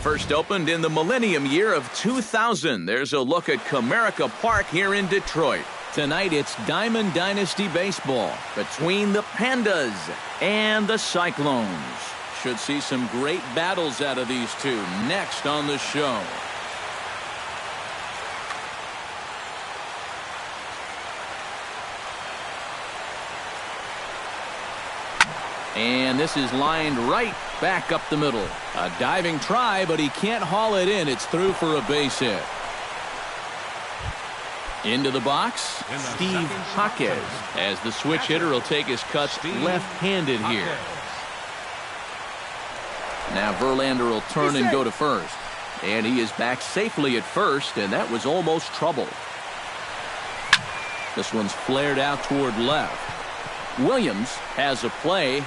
First opened in the millennium year of 2000. There's a look at Comerica Park here in Detroit. Tonight it's Diamond Dynasty Baseball between the Pandas and the Cyclones. Should see some great battles out of these two next on the show. And this is lined right back up the middle. A diving try, but he can't haul it in. It's through for a base hit. Into the box, Steve Jaquez, as the switch hitter will take his cuts left-handed here. Now Verlander will turn and go to first. And he is back safely at first, and that was almost trouble. This one's flared out toward left. Williams has a play.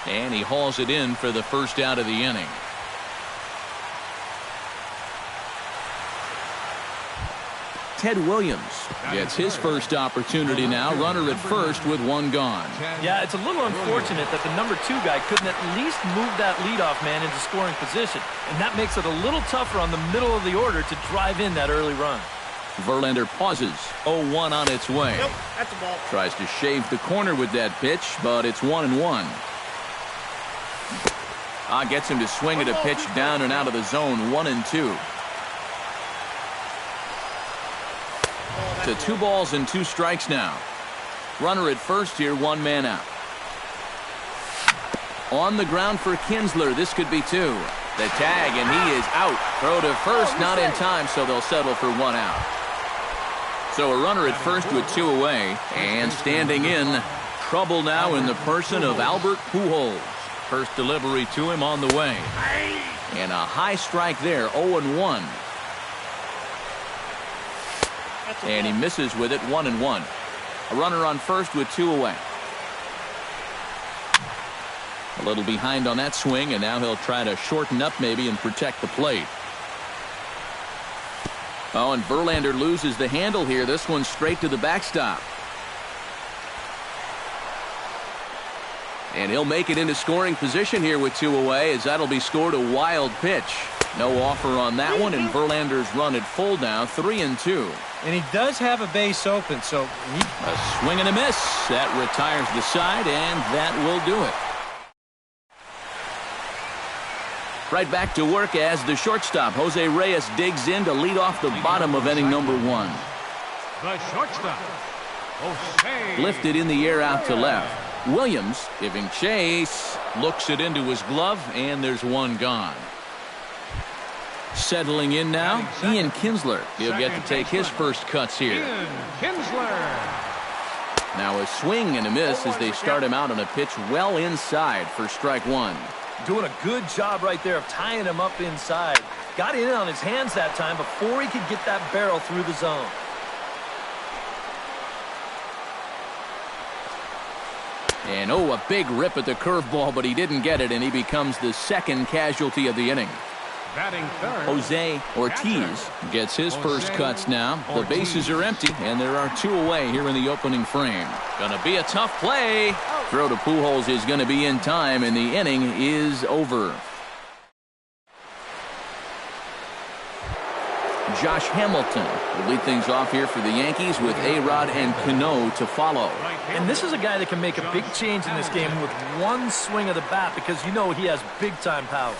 And he hauls it in for the first out of the inning. Ted Williams gets his first opportunity now. Runner at first with one gone. Yeah, it's a little unfortunate that the number 2 guy couldn't at least move that leadoff man into scoring position. And that makes it a little tougher on the middle of the order to drive in that early run. Verlander pauses. 0-1 on its way. Nope, that's a ball. Tries to shave the corner with that pitch, but it's 1-1. Gets him to swing at a pitch down and out of the zone. 1-2. To 2 balls and 2 strikes now. Runner at first here, 1 man out. On the ground for Kinsler. This could be 2. The tag, and he is out. Throw to first, not in time, so they'll settle for 1 out. So a runner at first with 2 away, and standing in, trouble now in the person of Albert Pujols. First delivery to him on the way. And a high strike there, 0-1. And he misses with it, 1-1. A runner on first with 2 away. A little behind on that swing, and now he'll try to shorten up maybe and protect the plate. Oh, and Verlander loses the handle here. This one's straight to the backstop. And he'll make it into scoring position here with 2 away, as that'll be scored a wild pitch. No offer on that one, and Verlander's run at full now, 3-2. And he does have a base open, so a swing and a miss. That retires the side, and that will do it. Right back to work as the shortstop, Jose Reyes, digs in to lead off the bottom of inning number 1. The shortstop, Jose. Lifted in the air out to left. Williams giving chase, looks it into his glove, and there's 1 gone. Settling in now, Ian Kinsler. He'll get to take his first cuts here. Ian Kinsler. Now a swing and a miss as they start him out on a pitch well inside for strike 1. Doing a good job right there of tying him up inside. Got in on his hands that time before he could get that barrel through the zone. And a big rip at the curveball, but he didn't get it, and he becomes the second casualty of the inning. Batting third, Jose Ortiz gets his first cuts now. The bases are empty, and there are 2 away here in the opening frame. Gonna be a tough play. Throw to Pujols is gonna be in time, and the inning is over. Josh Hamilton will lead things off here for the Yankees with A-Rod and Cano to follow. And this is a guy that can make a big change in this game with 1 swing of the bat, because you know he has big-time power.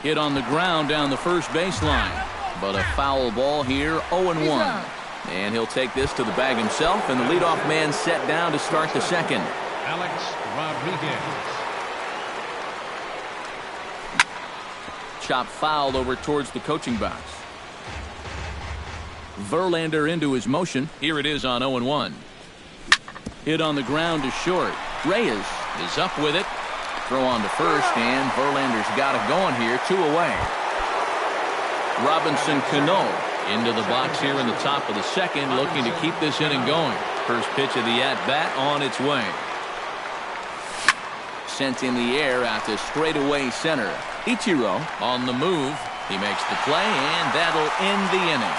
Hit on the ground down the first baseline, but a foul ball here, 0-1. And he'll take this to the bag himself, and the leadoff man set down to start the second. Alex Rodriguez. Chop fouled over towards the coaching box. Verlander into his motion. Here it is on 0-1. Hit on the ground to short. Reyes is up with it. Throw on to first, and Verlander's got it going here. 2 away. Robinson Cano into the box here in the top of the second, looking to keep this inning going. First pitch of the at-bat on its way. Sent in the air out to straightaway center. Ichiro on the move. He makes the play, and that'll end the inning.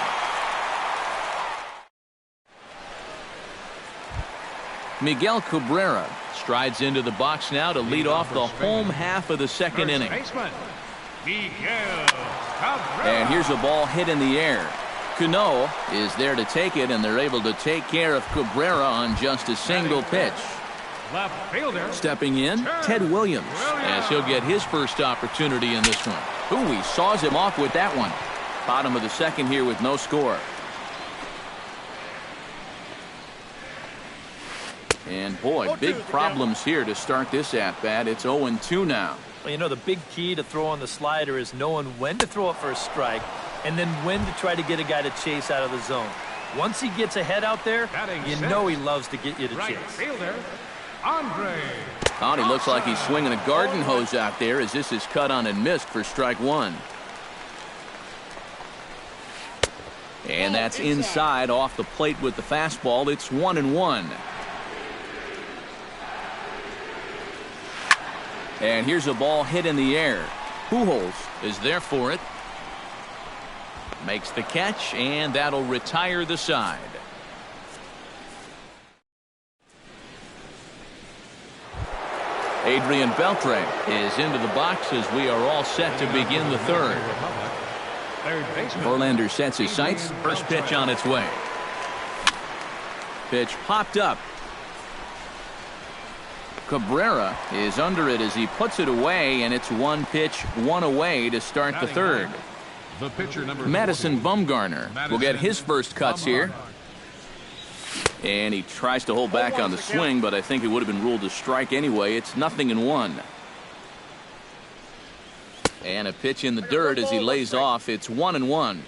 Miguel Cabrera strides into the box now to lead off the home half of the second inning. Miguel Cabrera. And here's a ball hit in the air. Cano is there to take it, and they're able to take care of Cabrera on just a single pitch. Left fielder. Stepping in, Ted Williams, as he'll get his first opportunity in this one. Ooh, he saws him off with that one. Bottom of the second here with no score. And boy, big problems here to start this at-bat. It's 0-2 now. Well, you know, the big key to throw on the slider is knowing when to throw it for a strike and then when to try to get a guy to chase out of the zone. Once he gets ahead out there, you know he loves to get you to Right chase. fielder, Andre. Oh, he looks like he's swinging a garden hose out there as this is cut on and missed for strike one. And that's inside off the plate with the fastball. It's 1-1. And here's a ball hit in the air. Pujols is there for it. Makes the catch, and that'll retire the side. Adrian Beltre is into the box as we are all set to begin the third. Third baseman. Verlander sets his sights. First pitch on its way. Pitch popped up. Cabrera is under it as he puts it away, and it's one pitch, one away to start the third. The pitcher number Madison Bumgarner will get his first cuts here. And he tries to hold back on the swing, but I think it would have been ruled a strike anyway. It's 0-1. And a pitch in the dirt as he lays off. It's 1-1.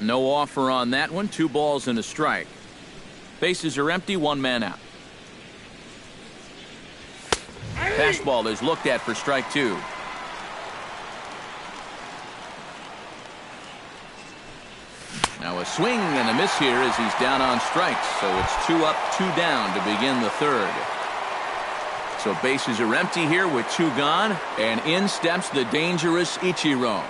No offer on that one. 2 balls and a strike. Bases are empty, 1 man out. Fastball is looked at for strike 2. Now a swing and a miss here as he's down on strikes. So it's 2 up, 2 down to begin the third. So bases are empty here with 2 gone. And in steps the dangerous Ichiro.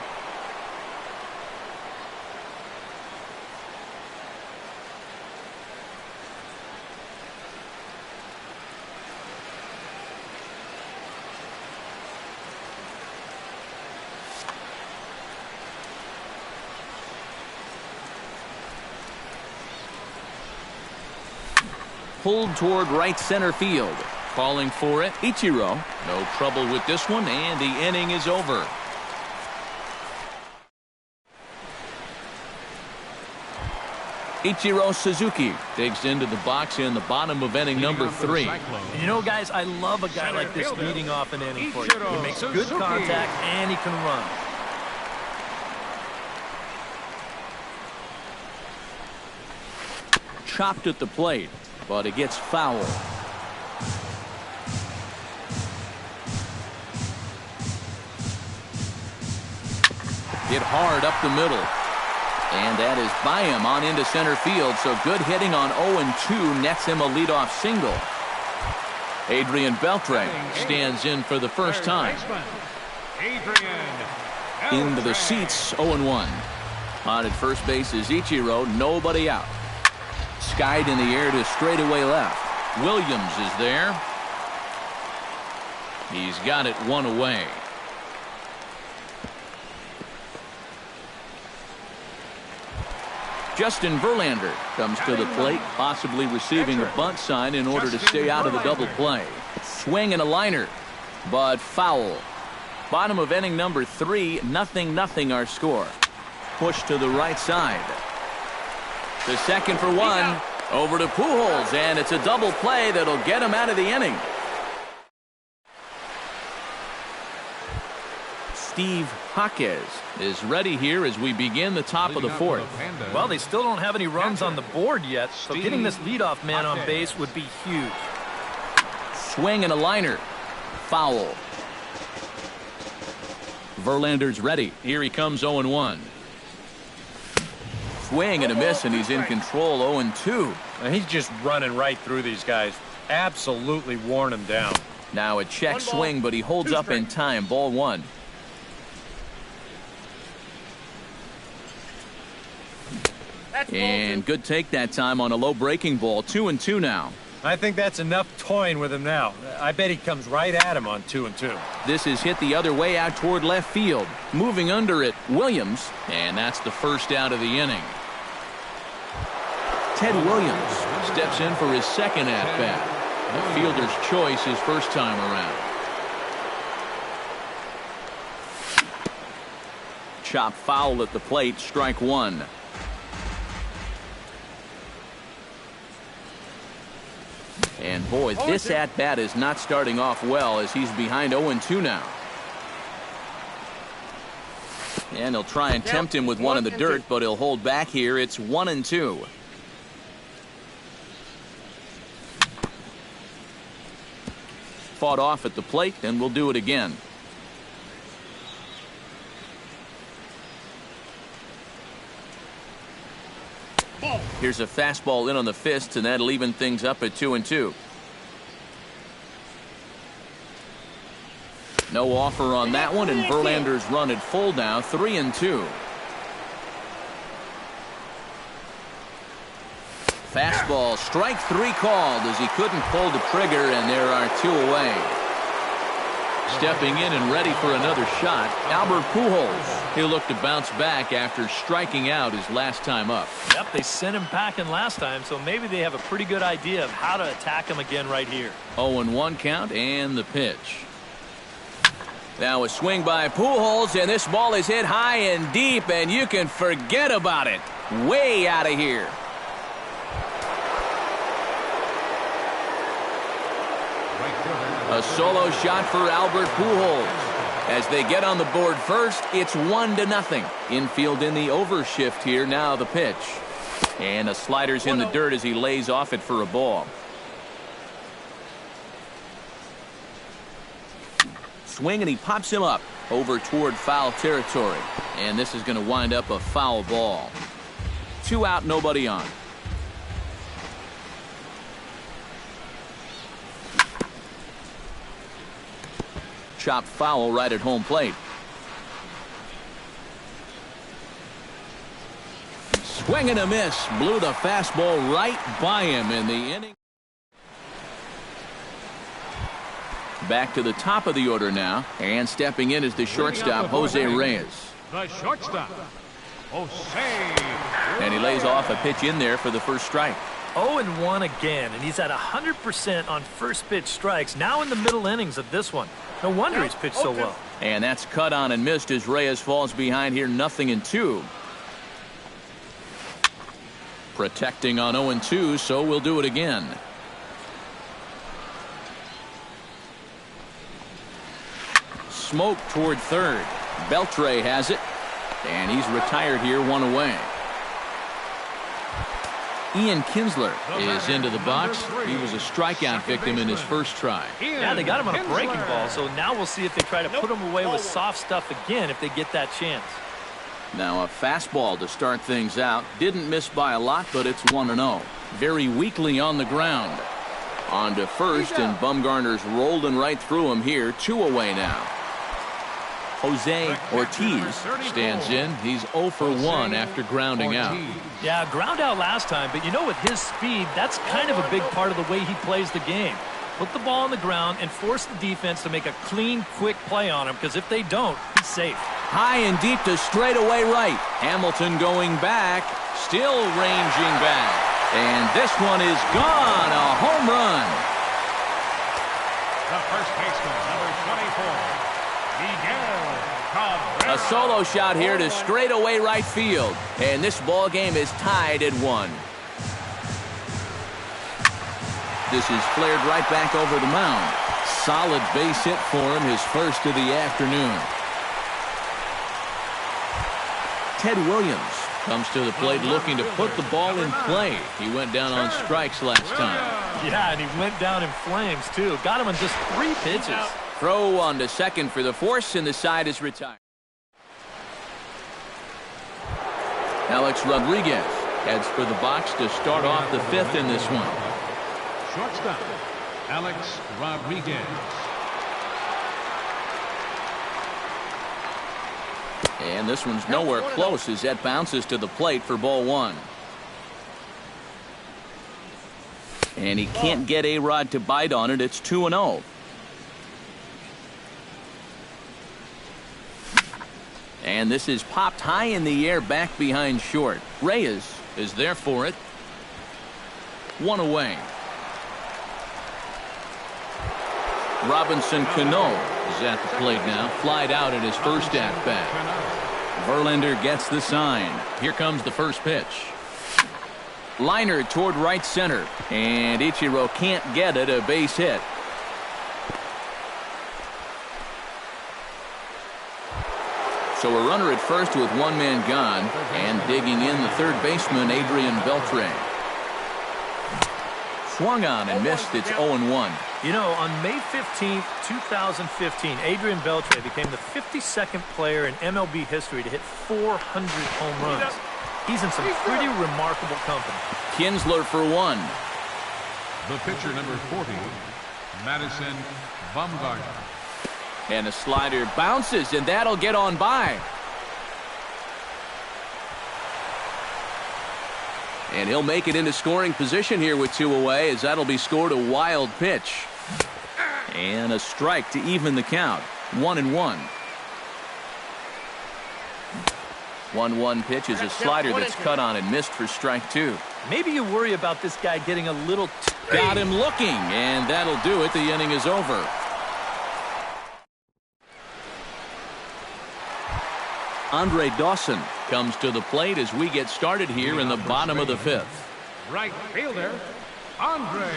Pulled toward right center field. Calling for it, Ichiro. No trouble with this one, and the inning is over. Ichiro Suzuki digs into the box in the bottom of inning number 3. And you know, guys, I love a guy like this leading off an inning for you. He makes good contact, and he can run. Chopped at the plate, but it gets foul. Hit hard up the middle. And that is by him on into center field. So good hitting on 0-2 nets him a leadoff single. Adrian Beltre stands in for the first time. Into the seats, 0-1. On at first base is Ichiro, nobody out. Skied in the air to straightaway left. Williams is there. He's got it 1 away. Justin Verlander comes to the plate, possibly receiving a bunt sign in order to stay out of the double play. Swing and a liner, but foul. Bottom of inning number 3, 0-0 our score. Push to the right side. The second for 1, over to Pujols, and it's a double play that'll get him out of the inning. Steve Jaquez is ready here as we begin the top of the 4th. Well, they still don't have any runs on the board yet, so getting this leadoff man on base would be huge. Swing and a liner. Foul. Verlander's ready. Here he comes 0-1. Swing and a miss, and he's in control 0-2. And he's just running right through these guys. Absolutely worn them down. Now a check swing, but he holds up in time. Ball 1. And good take that time on a low breaking ball. 2-2 now. I think that's enough toying with him now. I bet he comes right at him on 2-2. This is hit the other way out toward left field. Moving under it, Williams, and that's the first out of the inning. Ted Williams steps in for his second at-bat. The fielder's choice his first time around. Chop foul at the plate, strike one. And boy, this at-bat is not starting off well as he's behind 0-2 now. And he'll try and tempt him with one in the dirt, but he'll hold back here. It's 1-2. Fought off at the plate, and we'll do it again. Here's a fastball in on the fist, and that'll even things up at 2-2. No offer on that one, and Verlander's run at full now, 3-2. Fastball, strike three called as he couldn't pull the trigger, and there are two away. Stepping in and ready for another shot, Albert Pujols. He'll look to bounce back after striking out his last time up. Yep, they sent him packing last time, so maybe they have a pretty good idea of how to attack him again right here. 0-1 count and the pitch. Now a swing by Pujols, and this ball is hit high and deep, and you can forget about it. Way out of here. A solo shot for Albert Pujols. As they get on the board first, it's 1-0. Infield in the overshift here. Now the pitch. And a slider's in the dirt as he lays off it for a ball. Swing, and he pops him up over toward foul territory. And this is going to wind up a foul ball. 2 out, nobody on. Chop foul right at home plate. Swing and a miss. Blew the fastball right by him in the inning. Back to the top of the order now. And stepping in is the shortstop, Jose Reyes. The shortstop, Jose. And he lays off a pitch in there for the first strike. 0-1 again, and he's at 100% on first pitch strikes, now in the middle innings of this one. No wonder he's pitched so well. And that's cut on and missed as Reyes falls behind here, 0-2. Protecting on 0-2, so we'll do it again. Smoke toward third. Beltre has it, and he's retired here, 1 away. Ian Kinsler is into the box. He was a strikeout victim in his first try. Yeah, they got him on a breaking ball, so now we'll see if they try to put him away with soft stuff again if they get that chance. Now a fastball to start things out. Didn't miss by a lot, but it's 1-0. Very weakly on the ground. On to first, and Bumgarner's rolling right through him here. 2 away now. Jose Ortiz stands in. He's 0 for 1 after grounding out. Yeah, ground out last time, but you know, with his speed, that's kind of a big part of the way he plays the game. Put the ball on the ground and force the defense to make a clean, quick play on him, because if they don't, he's safe. High and deep to straightaway right. Hamilton going back, still ranging back. And this one is gone, a home run. The first baseman, number 24. A solo shot here to straightaway right field, and this ball game is tied at 1. This is flared right back over the mound. Solid base hit for him, his first of the afternoon. Ted Williams comes to the plate looking to put the ball in play. He went down on strikes last time. Yeah, and he went down in flames too. Got him on just 3 pitches. Throw on to second for the force, and the side is retired. Alex Rodriguez heads for the box to start off the 5th in this one. Shortstop, Alex Rodriguez. And this one's nowhere close as that bounces to the plate for ball 1. And he can't get A-Rod to bite on it. It's 2-0. And this is popped high in the air back behind short. Reyes is there for it. One away. Robinson Cano is at the plate now. Flied out at his first at-bat. Verlander gets the sign. Here comes the first pitch. Liner toward right center. And Ichiro can't get it. A base hit. So a runner at first with one man gone. And digging in the third baseman, Adrian Beltre. Swung on and missed. It's 0-1. You know, on May 15th, 2015, Adrian Beltre became the 52nd player in MLB history to hit 400 home runs. He's in some pretty remarkable company. Kinsler for one. The pitcher, number 40, Madison Bumgarner. And a slider bounces, and that'll get on by. And he'll make it into scoring position here with two away, as that'll be scored. A wild pitch. And a strike to even the count. 1-1. 1-1 pitch is a slider that's cut on and missed for strike two. Maybe you worry about this guy getting a little... Got him looking, and that'll do it. The inning is over. Andre Dawson comes to the plate as we get started here in the bottom of the fifth. Right fielder, Andre.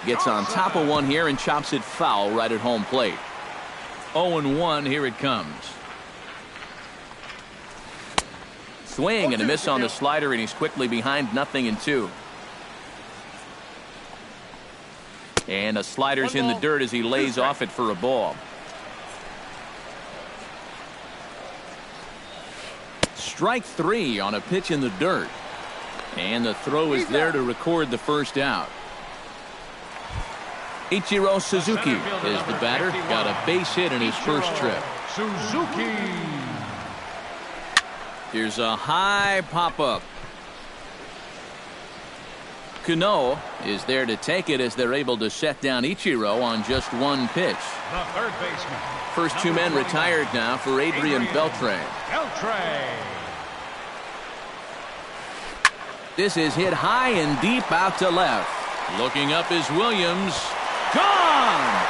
Gets on top of one here and chops it foul right at home plate. 0-1, here it comes. Swing and a miss on the slider, and he's quickly behind 0-2. And a slider's in the dirt as he lays off it for a ball. Strike three on a pitch in the dirt. And the throw is there to record the first out. Ichiro Suzuki is the batter. Got a base hit in his first trip. Suzuki. Here's a high pop-up. Cano is there to take it as they're able to set down Ichiro on just one pitch. The third baseman. First two men retired now for Adrian Beltre. This is hit high and deep out to left. Looking up is Williams. Gone!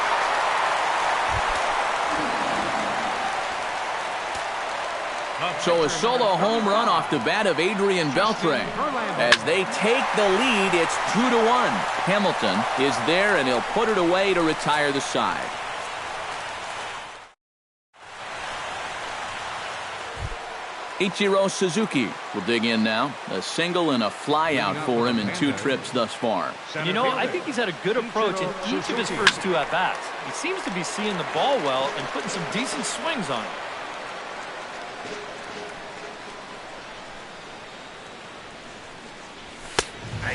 So a solo home run off the bat of Adrian Beltre. As they take the lead, it's 2-1. Hamilton is there, and he'll put it away to retire the side. Ichiro Suzuki will dig in now. A single and a fly out for him in two trips thus far. You know, I think he's had a good approach in each of his first two at-bats. He seems to be seeing the ball well and putting some decent swings on it.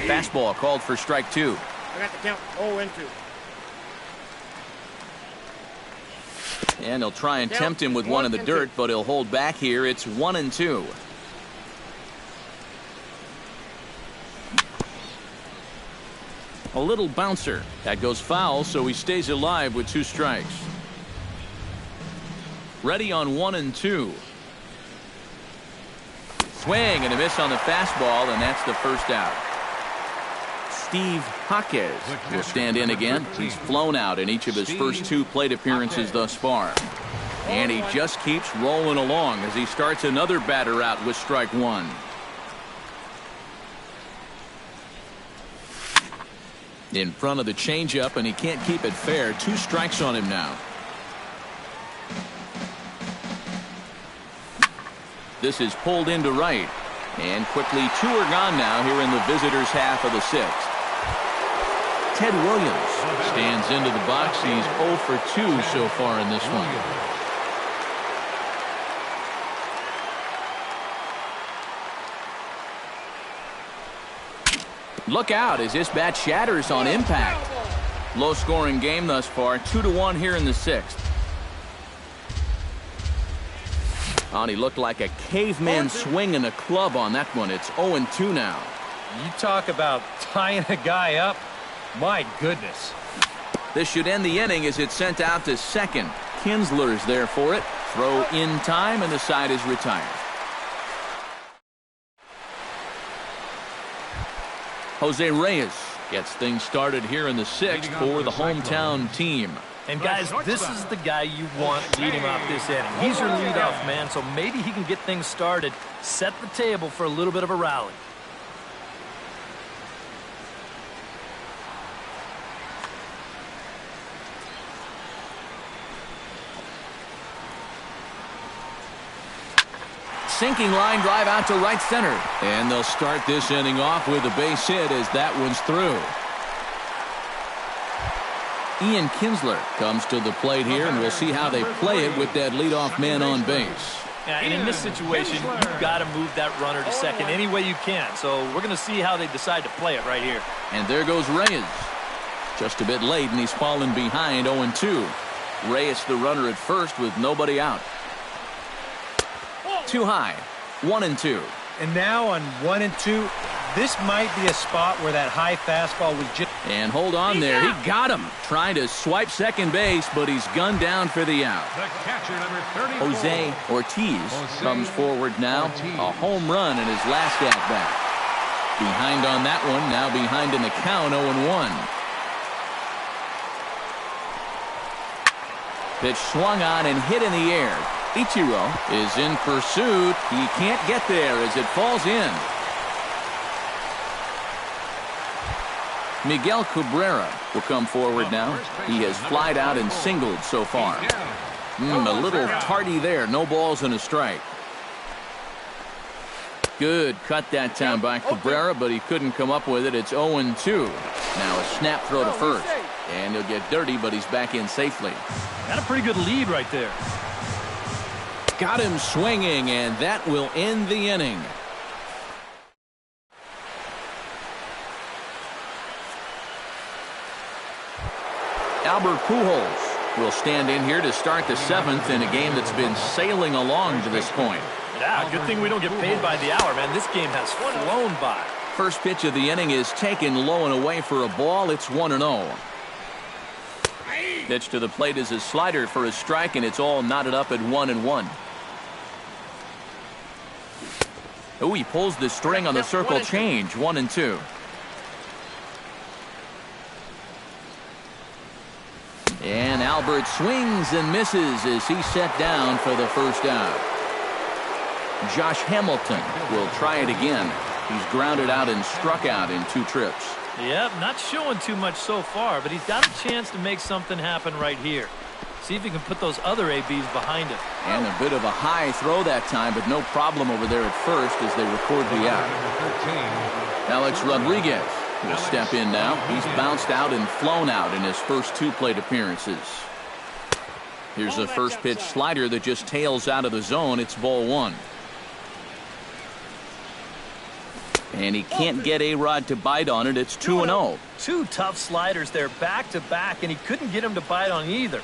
Fastball called for strike two. I got the count 0-2. And he'll try and tempt him with one in the dirt, but he'll hold back here. It's 1-2. A little bouncer. That goes foul, so he stays alive with two strikes. Ready on 1-2. Swing and a miss on the fastball, and that's the first out. Steve Jaquez will stand in again. He's flown out in each of his first two plate appearances thus far. And he just keeps rolling along as he starts another batter out with strike one. In front of the changeup, and he can't keep it fair. Two strikes on him now. This is pulled into right. And quickly two are gone now here in the visitors' half of the sixth. Ted Williams stands into the box. He's 0 for 2 so far in this one. Look out as this bat shatters on impact. Low-scoring game thus far. 2-1 here in the sixth. Oh, he looked like a caveman swinging a club on that one. It's 0-2 now. You talk about tying a guy up. My goodness. This should end the inning as it's sent out to second. Kinsler's there for it. Throw in time, and the side is retired. Jose Reyes gets things started here in the sixth for the hometown team. And guys, this is the guy you want leading off this inning. He's your leadoff man, so maybe he can get things started, set the table for a little bit of a rally. Sinking line drive out to right center. And they'll start this inning off with a base hit as that one's through. Ian Kinsler comes to the plate here, and we'll see how they play it with that leadoff man on base. Yeah, and in this situation, you've got to move that runner to second any way you can. So we're going to see how they decide to play it right here. And there goes Reyes. Just a bit late, and he's fallen behind 0-2. Reyes the runner at first with nobody out. Too high. 1-2. And now on 1-2, this might be a spot where that high fastball was just... And hold on there. He got him. Trying to swipe second base, but he's gunned down for the out. The catcher, number 34. Jose Ortiz comes forward now. A home run in his last at-bat. Behind on that one. Now behind in the count, 0-1. Pitch swung on and hit in the air. Ichiro is in pursuit. He can't get there as it falls in. Miguel Cabrera will come forward now. He has flied out and singled so far. A little tardy there. No balls and a strike. Good cut that time by Cabrera, but he couldn't come up with it. It's 0-2. Now a snap throw to first. And he'll get dirty, but he's back in safely. Got a pretty good lead right there. Got him swinging, and that will end the inning. Albert Pujols will stand in here to start the seventh in a game that's been sailing along to this point. Yeah, good thing we don't get paid by the hour, man. This game has flown by. First pitch of the inning is taken low and away for a ball. It's 1-0. Pitch to the plate is a slider for a strike, and it's all knotted up at 1-1. Oh, he pulls the string on the circle change. 1-2. And Albert swings and misses as he's set down for the first out. Josh Hamilton will try it again. He's grounded out and struck out in 2 trips. Yep, not showing too much so far, but he's got a chance to make something happen right here. See if he can put those other ABs behind him. And a bit of a high throw that time, but no problem over there at first as they record the out. Alex Rodriguez will step in now. He's bounced out and flown out in his first 2 plate appearances. Here's a first pitch slider that just tails out of the zone. It's ball 1. And he can't get A-Rod to bite on it. It's 2-0. 2 tough sliders there back to back, and he couldn't get him to bite on either.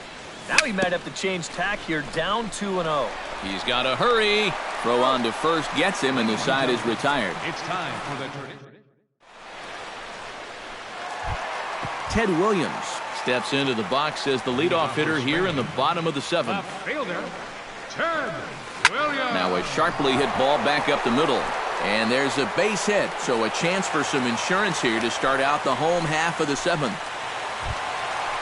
Now he might have to change tack here, down 2-0. He's got to hurry. Throw on to first gets him, and the side is retired. It's time for the turn. Ted Williams steps into the box as the leadoff hitter here in the bottom of the 7th. Fielder, Ted Williams. Now a sharply hit ball back up the middle. And there's a base hit, so a chance for some insurance here to start out the home half of the 7th.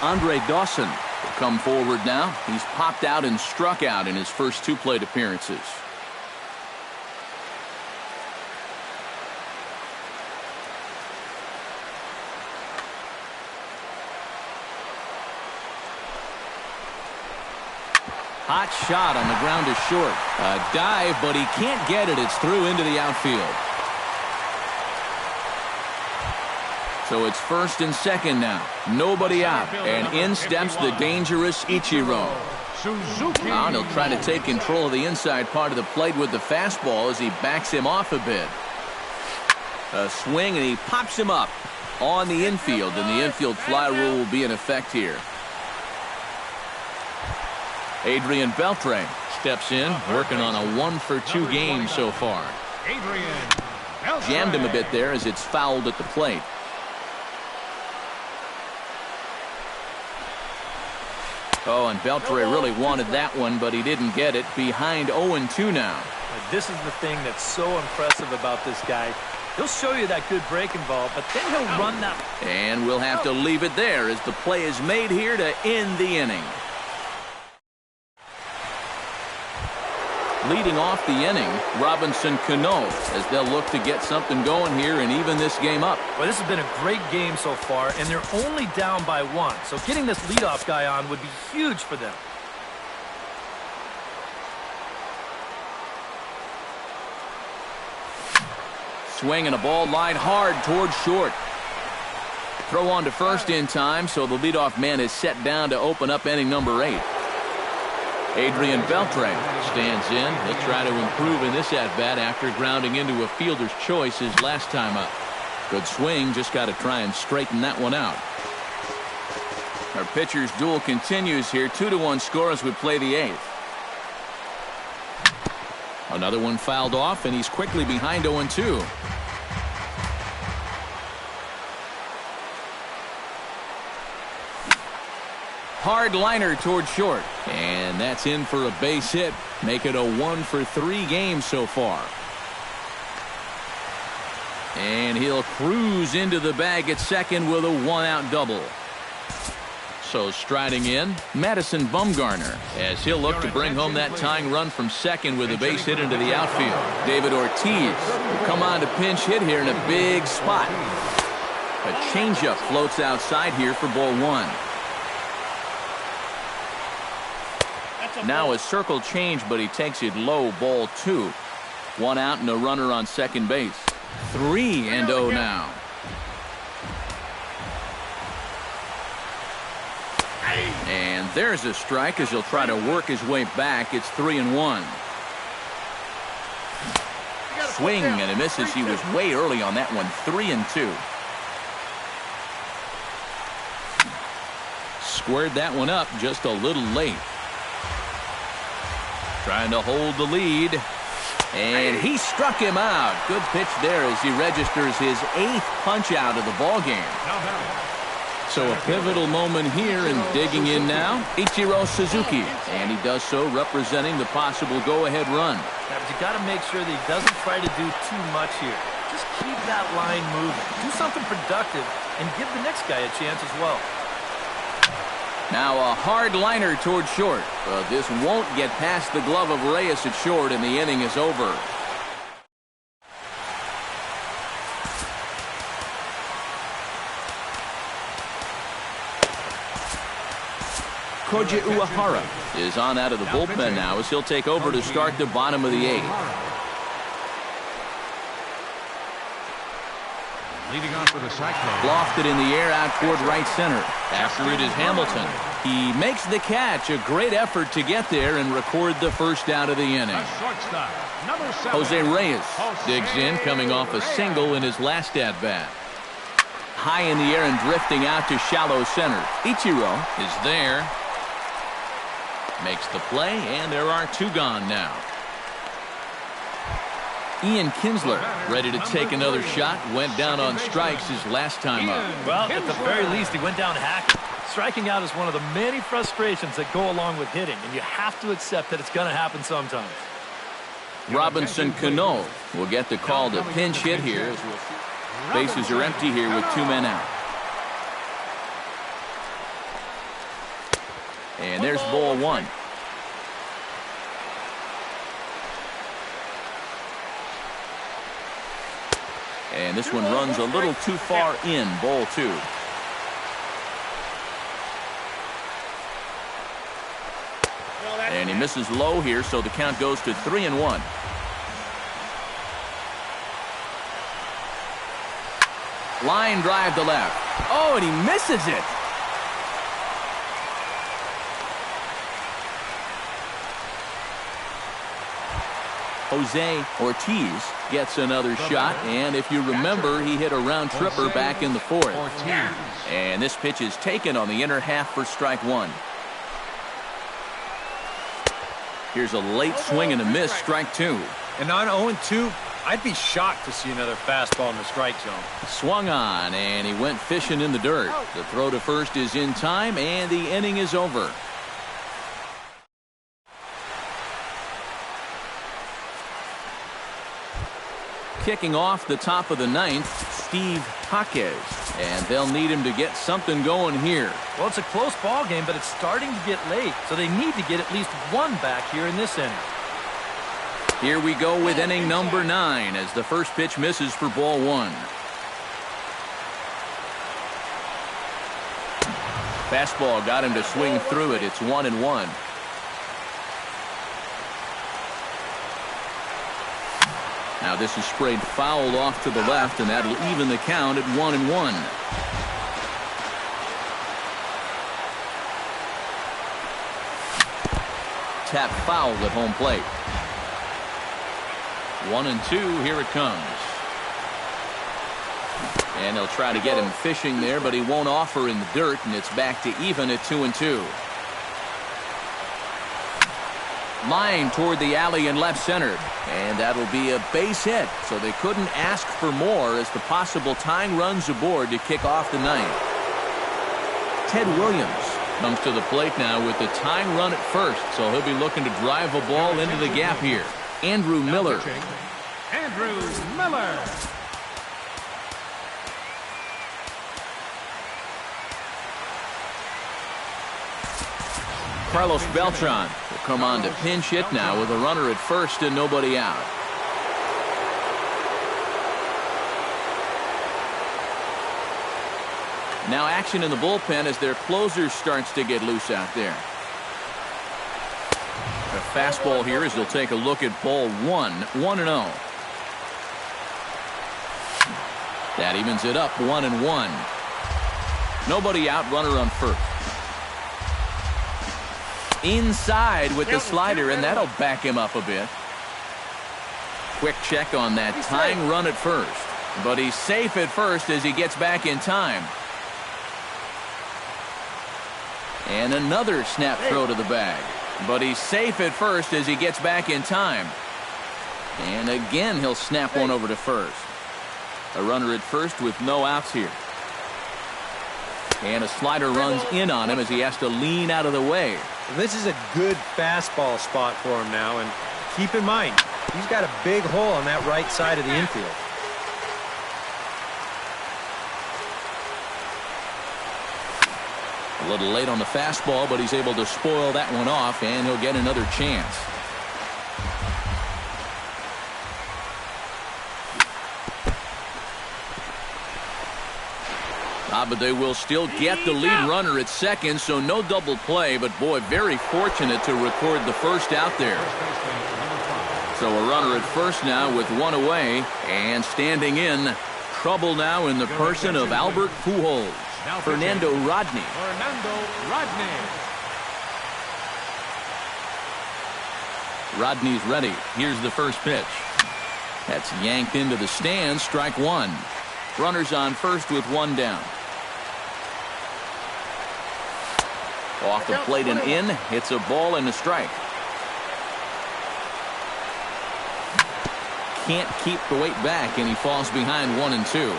Andre Dawson will come forward now. He's popped out and struck out in his first 2 plate appearances. Hot shot on the ground to short. A dive, but he can't get it. It's through into the outfield. So it's first and second now. Nobody out. And in steps the dangerous Ichiro. Now he'll try to take control of the inside part of the plate with the fastball as he backs him off a bit. A swing, and he pops him up on the infield. And the infield fly rule will be in effect here. Adrian Beltre steps in, working on a 1-for-2 game so far. Jammed him a bit there as it's fouled at the plate. Oh, and Beltre really wanted that one, but he didn't get it. Behind 0-2 now. This is the thing that's so impressive about this guy. He'll show you that good breaking ball, but then he'll run that. And we'll have to leave it there as the play is made here to end the inning. Leading off the inning, Robinson Cano, as they'll look to get something going here and even this game up. Well, this has been a great game so far, and they're only down by 1. So getting this leadoff guy on would be huge for them. Swing and a ball line hard towards short. Throw on to first in time, so the leadoff man is set down to open up inning number 8. Adrian Beltre stands in. He'll try to improve in this at-bat after grounding into a fielder's choice his last time up. Good swing, just got to try and straighten that one out. Our pitcher's duel continues here. 2-1 score as we play the 8th. Another one fouled off, and he's quickly behind 0-2. Hard liner toward short, and that's in for a base hit. Make it a 1-for-3 game so far. And he'll cruise into the bag at second with a 1-out double. So striding in, Madison Bumgarner, as he'll look to bring home that tying run from second with a base hit into the outfield. David Ortiz will come on to pinch hit here in a big spot. A changeup floats outside here for ball 1. Now a circle change, but he takes it low, ball 2. 1 out and a runner on second base. 3-0 now. And there's a strike as he'll try to work his way back. It's 3-1. Swing and a misses. He was way early on that one. 3-2. Squared that one up just a little late. Trying to hold the lead. And he struck him out. Good pitch there as he registers his 8th punch out of the ball game. So a pivotal moment here, and digging in now, Ichiro Suzuki. And he does so representing the possible go-ahead run. Yeah, but you got to make sure that he doesn't try to do too much here. Just keep that line moving. Do something productive and give the next guy a chance as well. Now a hard liner toward short. But this won't get past the glove of Reyes at short, and the inning is over. Koji Uehara is on out of the bullpen now as he'll take over to start the bottom of the 8th. Leading off with a cyclone. Lofted in the air out toward right center. After it is Hamilton. He makes the catch. A great effort to get there and record the first out of the inning. Shortstop, number 7. Jose Reyes digs in, coming off a single in his last at-bat. High in the air and drifting out to shallow center. Ichiro is there. Makes the play, and there are 2 gone now. Ian Kinsler ready to take another shot. Went down on strikes his last time up. Well, at the very least, he went down hacking. Striking out is one of the many frustrations that go along with hitting, and you have to accept that it's going to happen sometimes. Robinson Cano will get the call to pinch hit here. Bases are empty here with 2 men out. And there's ball 1. And this one runs a little too far in, ball 2. And he misses low here, so the count goes to 3-1. Line drive to left. Oh, and he misses it. Jose Ortiz gets another shot, and if you remember, he hit a round tripper back in the 4th. And this pitch is taken on the inner half for strike 1. Here's a late swing and a miss, strike 2. And on 0-2, I'd be shocked to see another fastball in the strike zone. Swung on, and he went fishing in the dirt. The throw to first is in time, and the inning is over. kicking off the top of the ninth, Steve Jaquez. And they'll need him to get something going here. Well, it's a close ball game, but it's starting to get late, so they need to get at least one back here in this inning. Here we go with inning number 9 as the first pitch misses for ball 1. Fastball got him to swing through it. It's 1-1. Now this is sprayed foul off to the left, and that'll even the count at 1-1. Tap foul at home plate. 1-2. Here it comes. And they'll try to get him fishing there, but he won't offer in the dirt, and it's back to even at 2-2. Line toward the alley in left center, and that'll be a base hit, so they couldn't ask for more as the possible tying runs aboard to kick off the ninth. Ted Williams comes to the plate now with the tying run at first, so he'll be looking to drive a ball into the gap here. Andrew Miller. Andrew Miller. Carlos Beltran will come on to pinch hit now with a runner at first and nobody out. Now action in the bullpen as their closer starts to get loose out there. A fastball here as they'll take a look at ball 1, 1-0. That evens it up 1-1. Nobody out, runner on first. Inside with the slider, and that'll back him up a bit. Quick check on that tying run at first, but he's safe at first as he gets back in time. And another snap throw to the bag, but he's safe at first as he gets back in time. And again he'll snap one over to first. A runner at first with no outs here. And a slider runs in on him as he has to lean out of the way. This is a good fastball spot for him now, and keep in mind, he's got a big hole on that right side of the infield. A little late on the fastball, but he's able to spoil that one off, and he'll get another chance. But they will still get the lead runner at second, so no double play, but boy, very fortunate to record the first out there. So a runner at first now with one away, and standing in, trouble now in the person of Albert Pujols. Fernando Rodney. Rodney's ready. Here's the first pitch. That's yanked into the stands, strike one. Runners on first with one down. Off the plate and in. It's a ball and a strike. Can't keep the weight back, and he falls behind 1-2.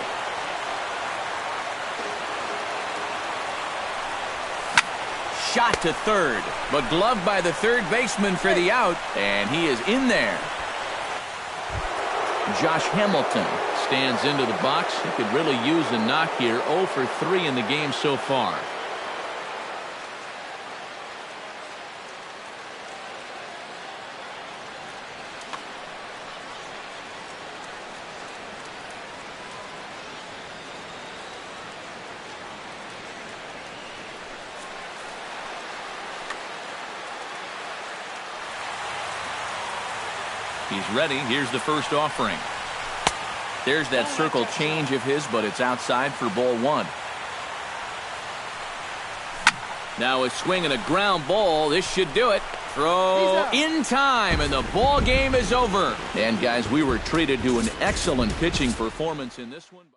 Shot to third, but gloved by the third baseman for the out, and he is in there. Josh Hamilton stands into the box. He could really use a knock here. 0 for 3 in the game so far. He's ready. Here's the first offering. There's that circle change of his, but it's outside for ball one. Now a swing and a ground ball. This should do it. Throw in time, and the ball game is over. And guys, we were treated to an excellent pitching performance in this one.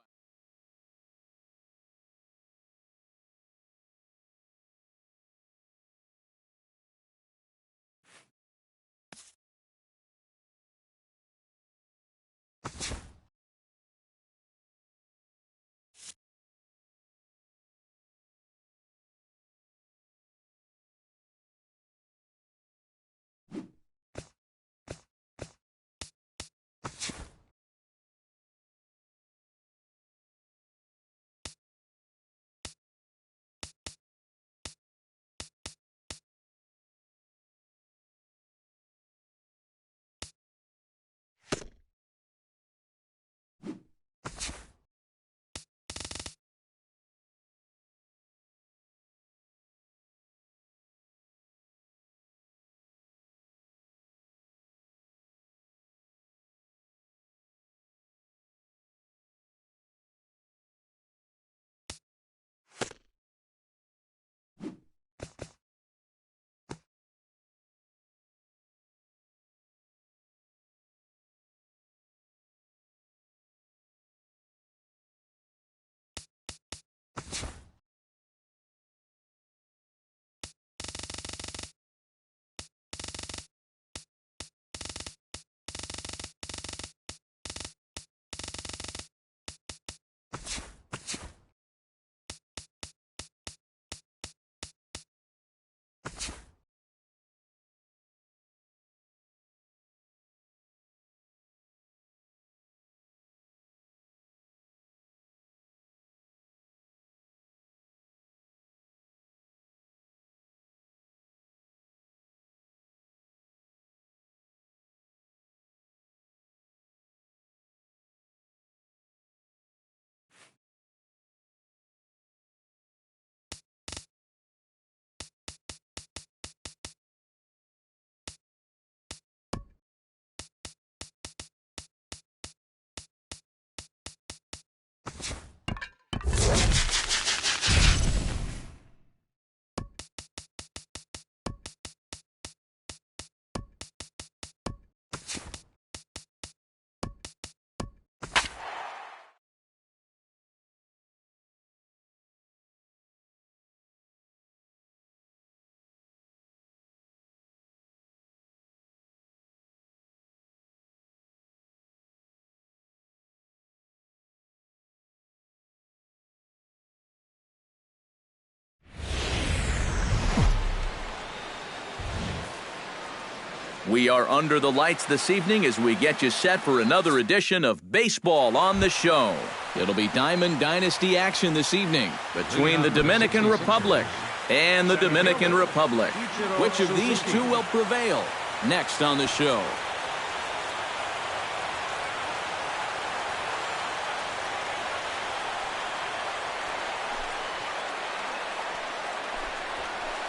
We are under the lights this evening as we get you set for another edition of Baseball on the Show. It'll be Diamond Dynasty action this evening between the Dominican Republic and the Dominican Republic. Which of these two will prevail? Next on the show.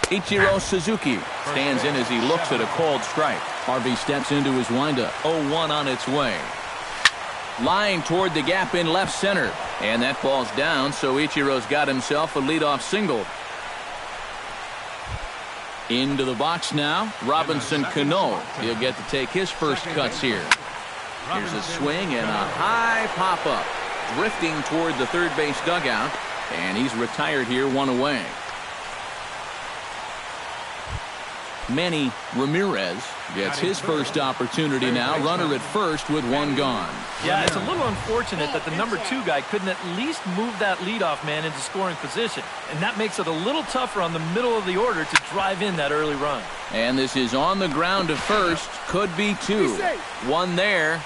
Ichiro Suzuki stands in as he looks at a called strike. Harvey steps into his windup. 0-1 on its way. Line toward the gap in left center. And that ball's down, so Ichiro's got himself a leadoff single. Into the box now, Robinson Cano. He'll get to take his first cuts here. Here's a swing and a high pop-up. Drifting toward the third base dugout. And he's retired here, one away. Manny Ramirez gets his first opportunity now. Runner at first with one gone. Yeah, it's a little unfortunate that the number 2 guy couldn't at least move that leadoff man into scoring position. And that makes it a little tougher on the middle of the order to drive in that early run. And this is on the ground to first. Could be 2. One there.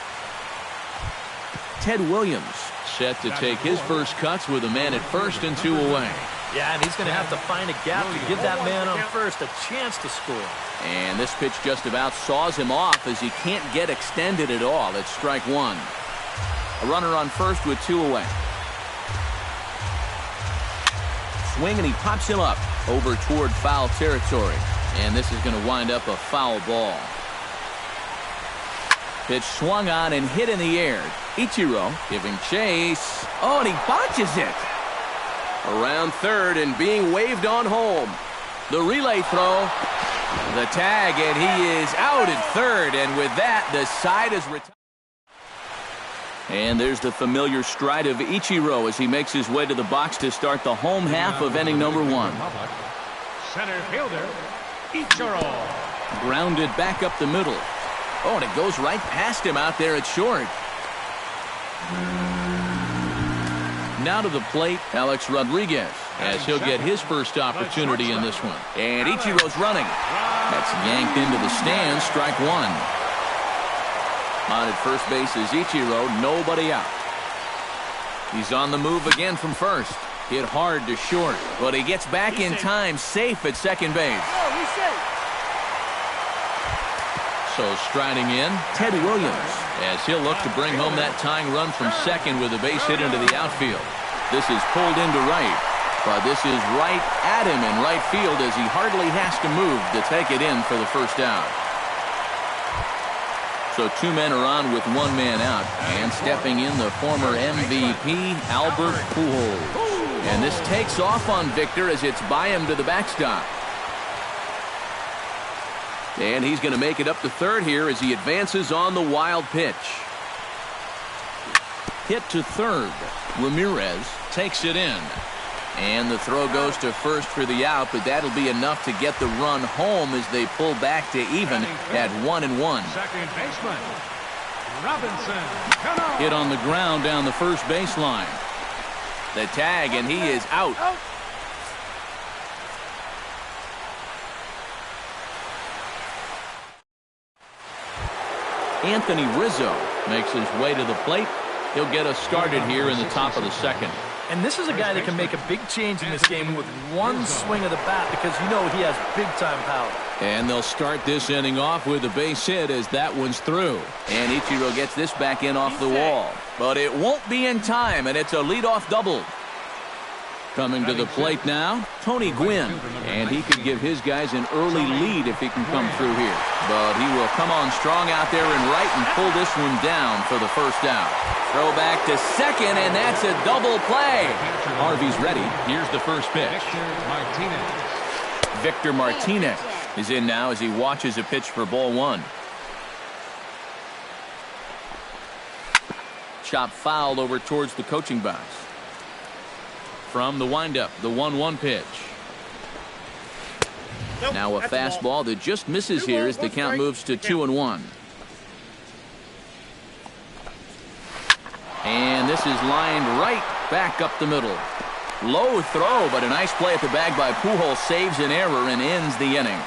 Ted Williams set to take his first cuts with a man at first and 2 away. Yeah, and he's going to have to find a gap to give that man on first a chance to score. And this pitch just about saws him off as he can't get extended at all. It's strike 1. A runner on first with 2 away. Swing and he pops him up over toward foul territory. And this is going to wind up a foul ball. Pitch swung on and hit in the air. Ichiro giving chase. Oh, and he botches it. Around third and being waved on home. The relay throw. The tag, and he is out at third. And with that, the side is retired. And there's the familiar stride of Ichiro as he makes his way to the box to start the home half of inning number 1. Center fielder, Ichiro. Grounded back up the middle. Oh, and it goes right past him out there at short. Now to the plate, Alex Rodriguez, as he'll get his first opportunity in this one. And Ichiro's running. That's yanked into the stands, strike 1. On at first base is Ichiro, nobody out. He's on the move again from first. Hit hard to short, but he gets back in time, safe at second base. So striding in, Ted Williams, as he'll look to bring home that tying run from second with a base hit into the outfield. This is pulled into right, but this is right at him in right field as he hardly has to move to take it in for the first out. So 2 men are on with 1 man out, and stepping in the former MVP, Albert Pujols. And this takes off on Victor as it's by him to the backstop. And he's going to make it up to third here as he advances on the wild pitch. Hit to third. Ramirez takes it in. And the throw goes to first for the out, but that'll be enough to get the run home as they pull back to even at 1-1. Second baseman, Robinson. Hit on the ground down the first baseline. The tag, and he is out. Anthony Rizzo makes his way to the plate. He'll get us started here in the top of the second. And this is a guy that can make a big change in this game with one swing of the bat because you know he has big-time power. And they'll start this inning off with a base hit as that one's through. And Ichiro gets this back in off the wall. But it won't be in time, and it's a leadoff double. Coming to the plate now, Tony Gwynn. And he could give his guys an early lead if he can come through here. But he will come on strong out there in right and pull this one down for the first out. Throw back to second, and that's a double play. Harvey's ready. Here's the first pitch. Victor Martinez is in now as he watches a pitch for ball 1. Chop foul over towards the coaching box. From the windup, the 1-1 pitch. Now a fastball that just misses here as the count moves to 2-1. And this is lined right back up the middle. Low throw, but a nice play at the bag by Pujols saves an error and ends the inning.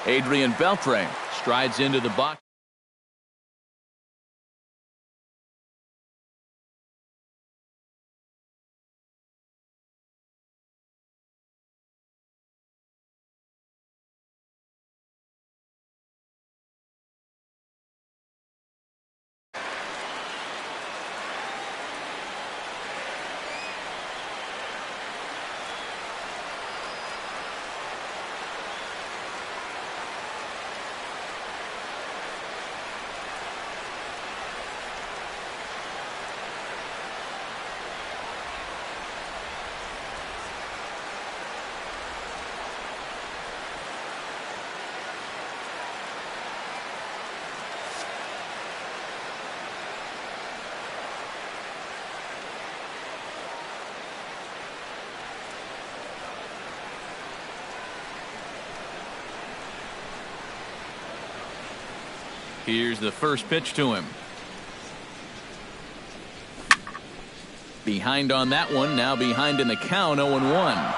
Adrian Beltre strides into the box. Here's the first pitch to him. Behind on that one, now behind in the count, 0-1.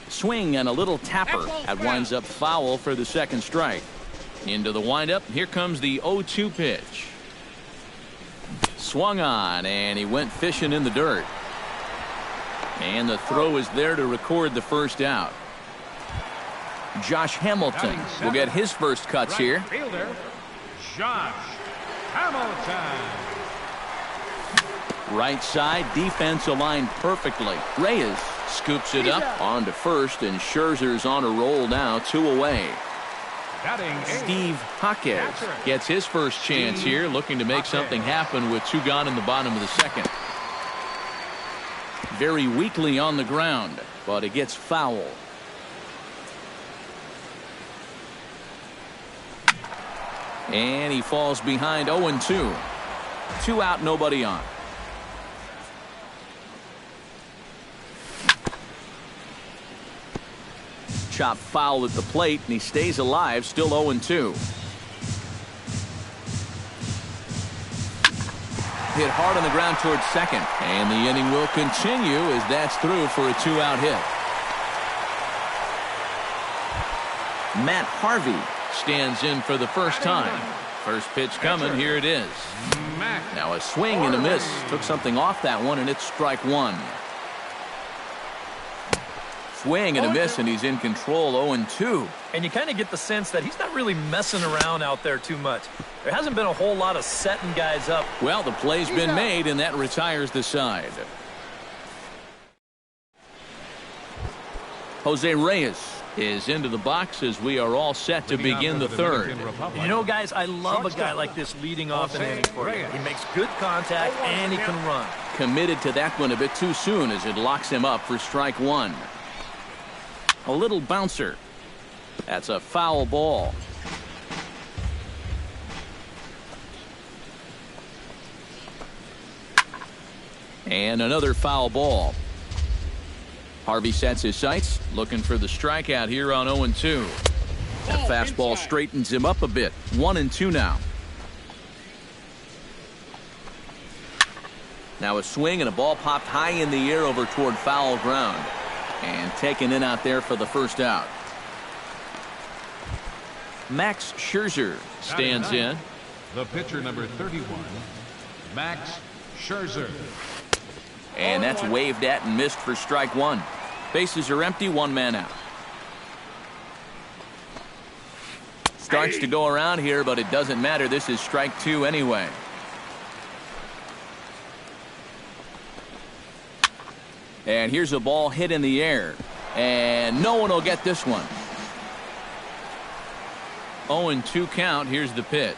Swing and a little tapper. That winds up foul for the second strike. Into the windup, here comes the 0-2 pitch. Swung on, and he went fishing in the dirt. And the throw is there to record the first out. Josh Hamilton will get his first cuts here. Fielder, Josh Hamilton. Right side, defense aligned perfectly. Reyes scoops it up onto first, and Scherzer's on a roll now, 2 away. Steve Jaquez gets his first chance here, looking to make something happen with 2 gone in the bottom of the second. Very weakly on the ground, but it gets foul. And he falls behind 0-2. 2 out, nobody on. Chop foul at the plate, and he stays alive, still 0-2. Hit hard on the ground towards second, and the inning will continue as that's through for a 2-out hit. Matt Harvey stands in for the first time. First pitch coming, here it is. Now a swing and a miss. Took something off that one, and it's strike 1. Swing and a miss, and he's in control, 0-2. And you kind of get the sense that he's not really messing around out there too much. There hasn't been a whole lot of setting guys up. Well, the play's been made, and that retires the side. Jose Reyes is into the box as we are all set to begin the third. You know, guys, I love a guy like this leading off an inning for you. He makes good contact, and he can run. Committed to that one a bit too soon as it locks him up for strike 1. A little bouncer. That's a foul ball. And another foul ball. Harvey sets his sights, looking for the strikeout here on 0-2. That fastball straightens him up a bit. 1-2 now. Now a swing, and a ball popped high in the air over toward foul ground. And taken in out there for the first out. Max Scherzer stands in. The pitcher, number 31, Max Scherzer. And that's waved at and missed for strike 1. Bases are empty, 1 man out. Starts to go around here, but it doesn't matter. This is strike 2 anyway. And here's a ball hit in the air. And no one will get this one. 0-2 count. Here's the pitch.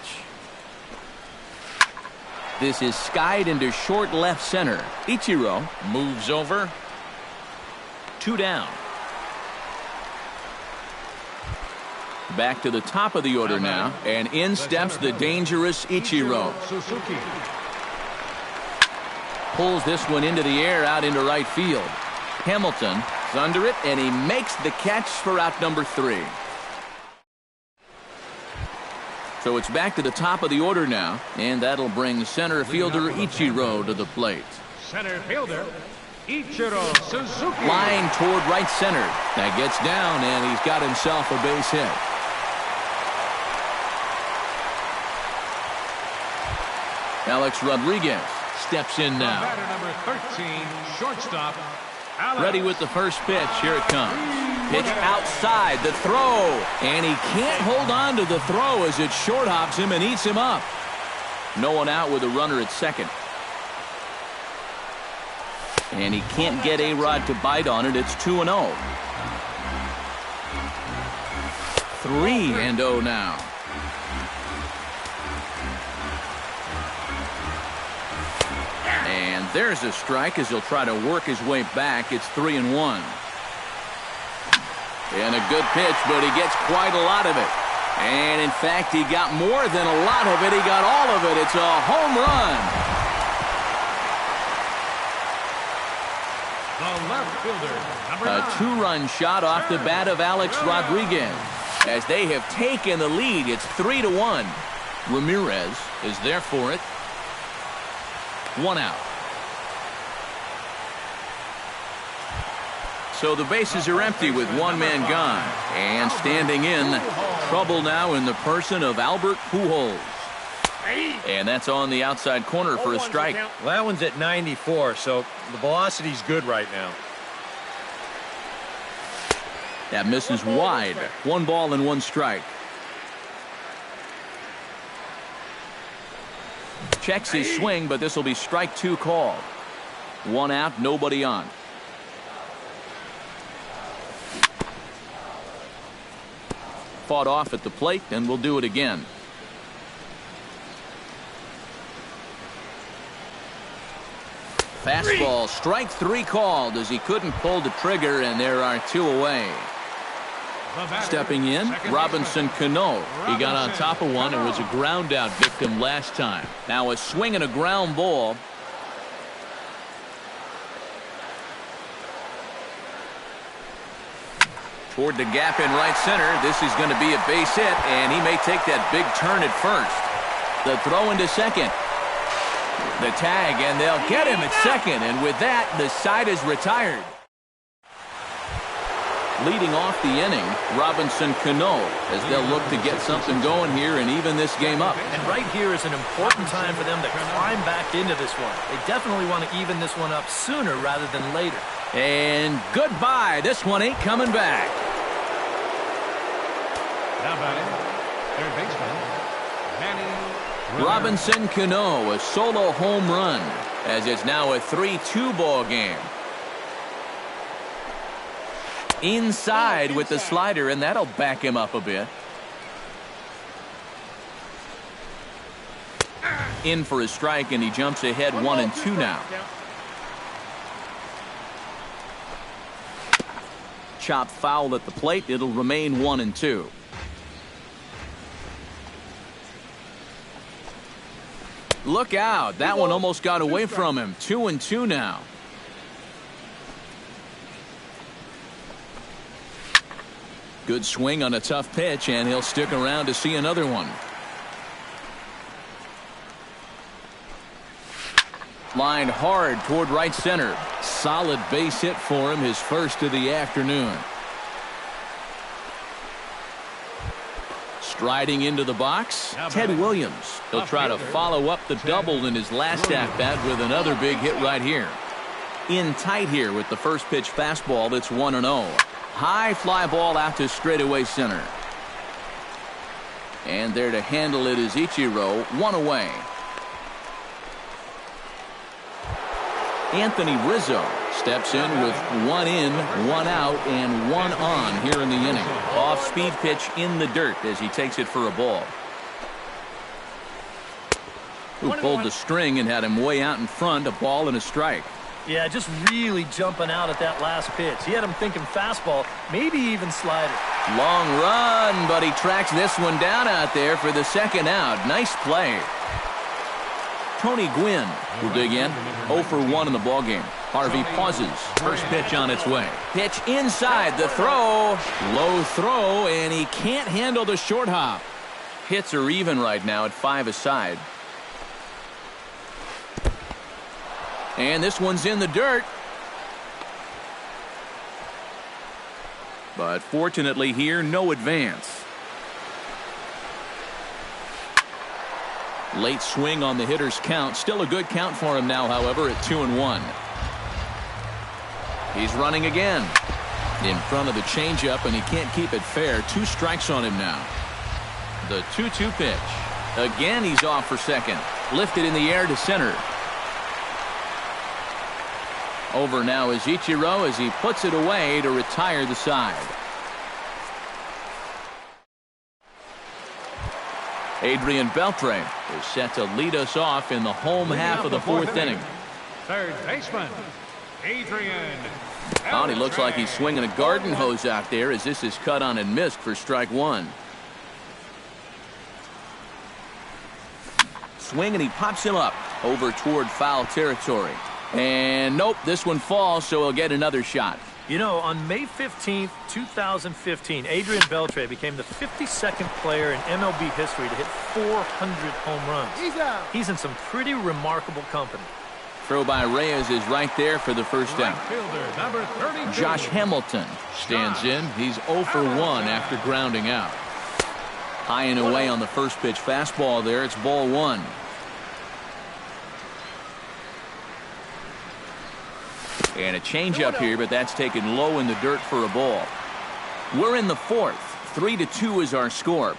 This is skied into short left center. Ichiro moves over. 2 down. Back to the top of the order now. And in steps the dangerous Ichiro. Suzuki. Pulls this one into the air out into right field. Hamilton is under it, and he makes the catch for out number 3. So it's back to the top of the order now, and that'll bring center fielder Ichiro to the plate. Center fielder, Ichiro Suzuki. Line toward right center. That gets down, and he's got himself a base hit. Alex Rodriguez steps in now. Batter number 13, shortstop. Alex. Ready with the first pitch. Here it comes. Pitch outside, the throw. And he can't hold on to the throw as it short hops him and eats him up. No one out with a runner at second. And he can't get A-Rod to bite on it. It's 2-0. 3-0 now. And there's a strike as he'll try to work his way back. It's 3-1. And a good pitch, but he gets quite a lot of it. And in fact, he got more than a lot of it. He got all of it. It's a home run. The left fielder, number 9. A two-run shot off the bat of Alex Rodriguez. As they have taken the lead, it's 3-1. Ramirez is there for it. 1 out. So the bases are empty with one man gone. And standing in, trouble now in the person of Albert Pujols. And that's on the outside corner for a strike. Well, that one's at 94, so the velocity's good right now. That misses wide. 1 ball and 1 strike. Checks his swing, but this will be strike 2 called. 1 out, nobody on. Fought off at the plate, and we'll do it again. Fastball, strike 3 called as he couldn't pull the trigger, and there are 2 away. Stepping in, Robinson Cano. He got on top of one and was a ground out victim last time. Now a swing and a ground ball. Toward the gap in right center. This is going to be a base hit, and he may take that big turn at first. The throw into second. The tag, and they'll get him at second, and with that, the side is retired. Leading off the inning, Robinson Cano, as they'll look to get something going here and even this game up. And right here is an important time for them to climb back into this one. They definitely want to even this one up sooner rather than later. And goodbye. This one ain't coming back. Now batting, third baseman, Manny Robinson Cano, a solo home run, as it's now a 3-2 ball game. Inside with the slider, and that'll back him up a bit. In for a strike, and he jumps ahead 1-2 now. Chopped foul at the plate. It'll remain 1-2. Look out. That one almost got away from him. 2-2 now. Good swing on a tough pitch, and he'll stick around to see another one. Lined hard toward right center. Solid base hit for him, his first of the afternoon. Striding into the box, Ted Williams. He'll try to follow up the double in his last at-bat with another big hit right here. In tight here with the first pitch fastball. It's 1-0. High fly ball out to straightaway center. And there to handle it is Ichiro. 1 away. Anthony Rizzo steps in with 1 in, 1 out, and 1 on here in the inning. Off-speed pitch in the dirt as he takes it for a ball. Who pulled the string and had him way out in front. A ball and a strike. Yeah, just really jumping out at that last pitch. He had him thinking fastball, maybe even slider. Long run, but he tracks this one down out there for the second out. Nice play. Tony Gwynn will dig in. 0 for 1 in the ballgame. Harvey pauses. First pitch on its way. Pitch inside. The throw. Low throw, and he can't handle the short hop. Hits are even right now at 5 aside. And this one's in the dirt. But fortunately here, no advance. Late swing on the hitter's count. Still a good count for him now, however, at 2-1. He's running again. In front of the changeup, and he can't keep it fair. 2 strikes on him now. The 2-2 pitch. Again, he's off for second. Lifted in the air to center. Over now is Ichiro as he puts it away to retire the side. Adrian Beltre is set to lead us off in the home half of the 4th inning. Third baseman, Adrian. Oh, he looks like he's swinging a garden hose out there as this is cut on and missed for strike 1. Swing, and he pops him up over toward foul territory. And nope, this one falls, so he'll get another shot. You know, on May 15th, 2015, Adrian Beltre became the 52nd player in MLB history to hit 400 home runs. He's in some pretty remarkable company. Throw by Reyes is right there for the first out. Fielder, number 32. Josh Hamilton stands in. He's 0 for 1 after grounding out. High and away on the first pitch fastball there. It's ball 1. And a changeup here, but that's taken low in the dirt for a ball. We're in the 4th. 3-2 is our score.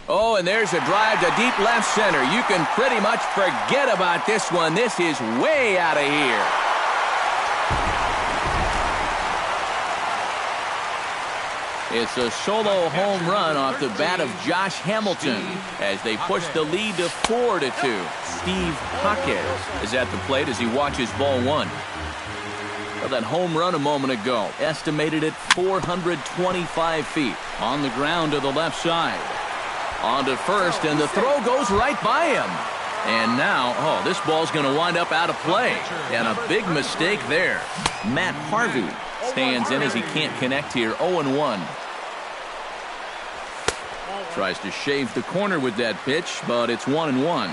Oh, and there's a drive to deep left center. You can pretty much forget about this one. This is way out of here. It's a solo home run off the bat of Josh Hamilton as they push the lead to 4-2. Steve Jaquez is at the plate as he watches ball 1. Well, that home run a moment ago, estimated at 425 feet on the ground to the left side. On to first, and the throw goes right by him. And now, oh, this ball's going to wind up out of play. And a big mistake there. Matt Harvey stands in as he can't connect here. 0-1. Tries to shave the corner with that pitch, but it's 1-1.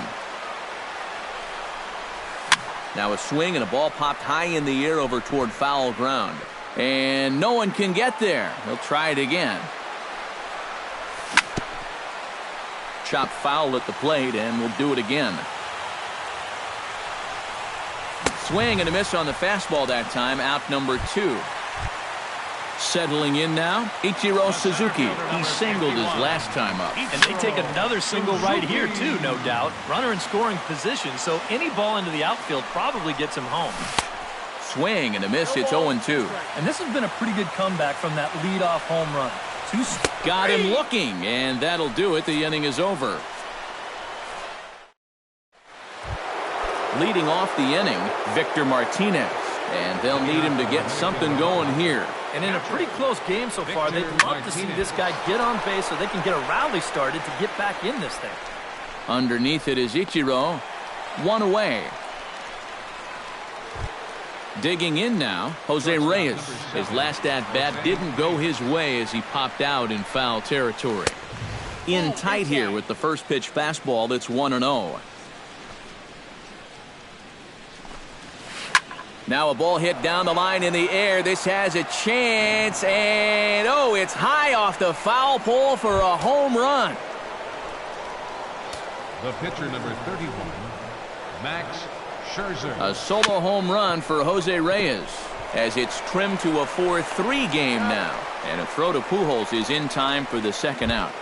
Now a swing, and a ball popped high in the air over toward foul ground. And no one can get there. He'll try it again. Chop foul at the plate, and we'll do it again. Swing and a miss on the fastball that time. Out number 2. Settling in now, Ichiro Suzuki. He singled his last time up. And they take another single right here, too, no doubt. Runner in scoring position, so any ball into the outfield probably gets him home. Swing and a miss. It's 0-2. And this has been a pretty good comeback from that leadoff home run. Got him looking, and that'll do it. The inning is over. Leading off the inning, Victor Martinez. And they'll need him to get something going here. And in a pretty close game so far, they'd love to see this guy get on base so they can get a rally started to get back in this thing. Underneath it is Ichiro. 1 away. Digging in now, Jose Reyes. His last at-bat didn't go his way as he popped out in foul territory. In tight here with the first pitch fastball that's 1-0. Now a ball hit down the line in the air. This has a chance, and oh, it's high off the foul pole for a home run. The pitcher, number 31, Max Scherzer. A solo home run for Jose Reyes as it's trimmed to a 4-3 game now. And a throw to Pujols is in time for the second out.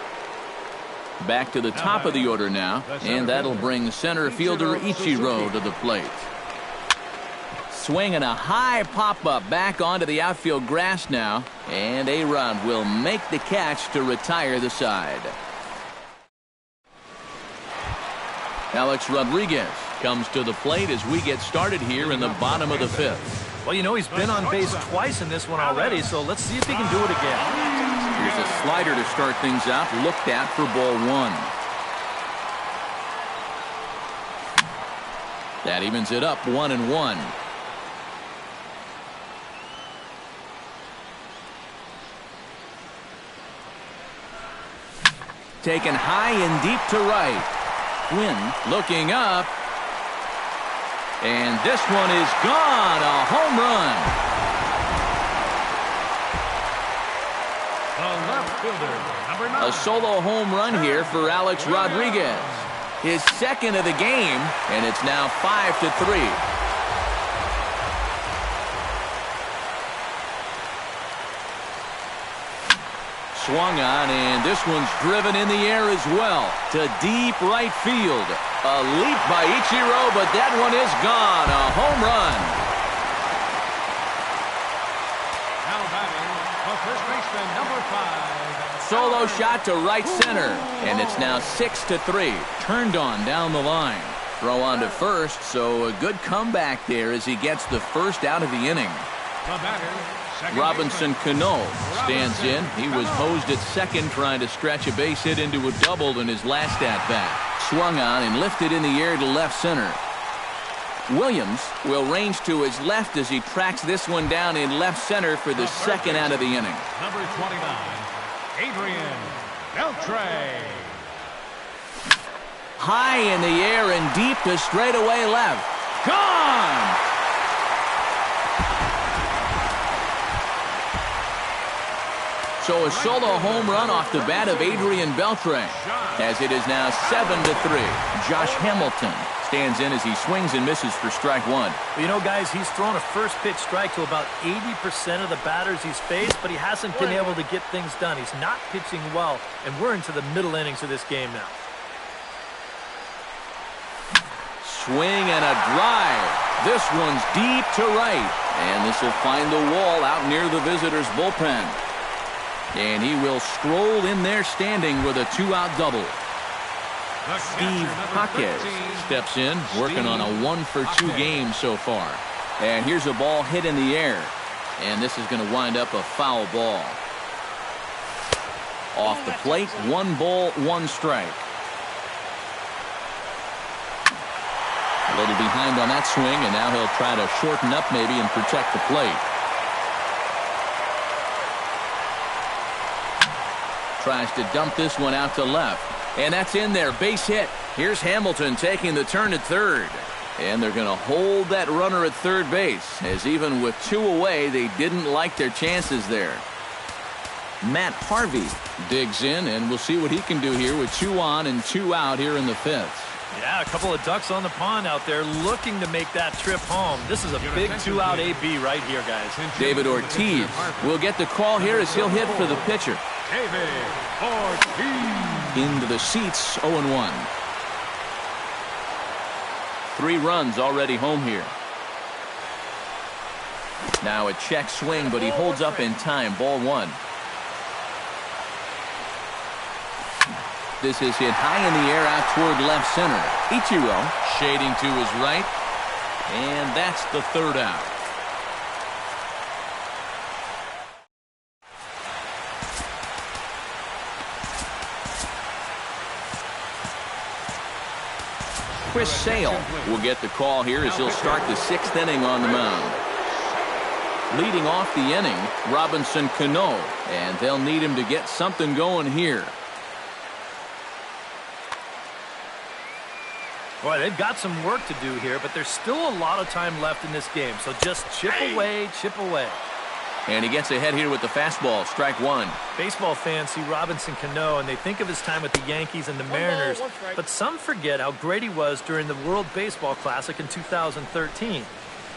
Back to the top of the order now, and that'll bring center fielder Ichiro to the plate. Swinging a high pop-up back onto the outfield grass now, and A-Rod will make the catch to retire the side. Alex Rodriguez comes to the plate as we get started here in the bottom of the 5th. Well, you know, he's been on base twice in this one already, so let's see if he can do it again. Here's a slider to start things out, looked at for ball 1. That evens it up 1-1. Taken high and deep to right. Quinn looking up. And this one is gone. A home run. The left fielder, number 9. A solo home run here for Alex Rodriguez. His second of the game, and it's now 5-3. Swung on, and this one's driven in the air as well to deep right field. A leap by Ichiro, but that one is gone. A home run. Now batting, the first baseman, number 5. Solo shot to right center, and it's now 6-3. Turned on down the line. Throw on to first, so a good comeback there as he gets the first out of the inning. The batter, Robinson Cano stands in. He was hosed at second trying to stretch a base hit into a double in his last at-bat. Swung on and lifted in the air to left center. Williams will range to his left as he tracks this one down in left center for the second out of the inning. Number 29, Adrian Beltre. High in the air and deep to straightaway left. Gone! So a solo home run off the bat of Adrian Beltre, as it is now 7-3. Josh Hamilton stands in as he swings and misses for strike one. Well, you know, guys, he's thrown a first pitch strike to about 80% of the batters he's faced, but he hasn't been able to get things done. He's not pitching well, and we're into the middle innings of this game now. Swing and a drive. This one's deep to right, and this will find the wall out near the visitors' bullpen. And he will stroll in there standing with a 2-out double. Steve Jaquez steps in, working on a 1-for-2 game so far. And here's a ball hit in the air. And this is going to wind up a foul ball. Off the plate, 1 ball, 1 strike. A little behind on that swing, and now he'll try to shorten up maybe and protect the plate. Tries to dump this one out to left. And that's in there. Base hit. Here's Hamilton taking the turn at third. And they're going to hold that runner at third base, as even with 2 away, they didn't like their chances there. Matt Harvey digs in, and we'll see what he can do here with 2 on and 2 out here in the 5th. Yeah, a couple of ducks on the pond out there looking to make that trip home. This is a big 2-out AB right here, guys. David Ortiz will get the call here as he'll hit for the pitcher. David Ortiz. Into the seats, 0-1. 3 runs already home here. Now a check swing, but he holds up in time. Ball 1. This is hit high in the air out toward left center. Ichiro shading to his right. And that's the 3rd out. Chris Sale will get the call here as he'll start the 6th inning on the mound. Leading off the inning, Robinson Cano, and they'll need him to get something going here. Boy, they've got some work to do here, but there's still a lot of time left in this game, so just chip away, chip away. And he gets ahead here with the fastball, strike 1. Baseball fans see Robinson Cano, and they think of his time with the Yankees and the Mariners, but some forget how great he was during the World Baseball Classic in 2013.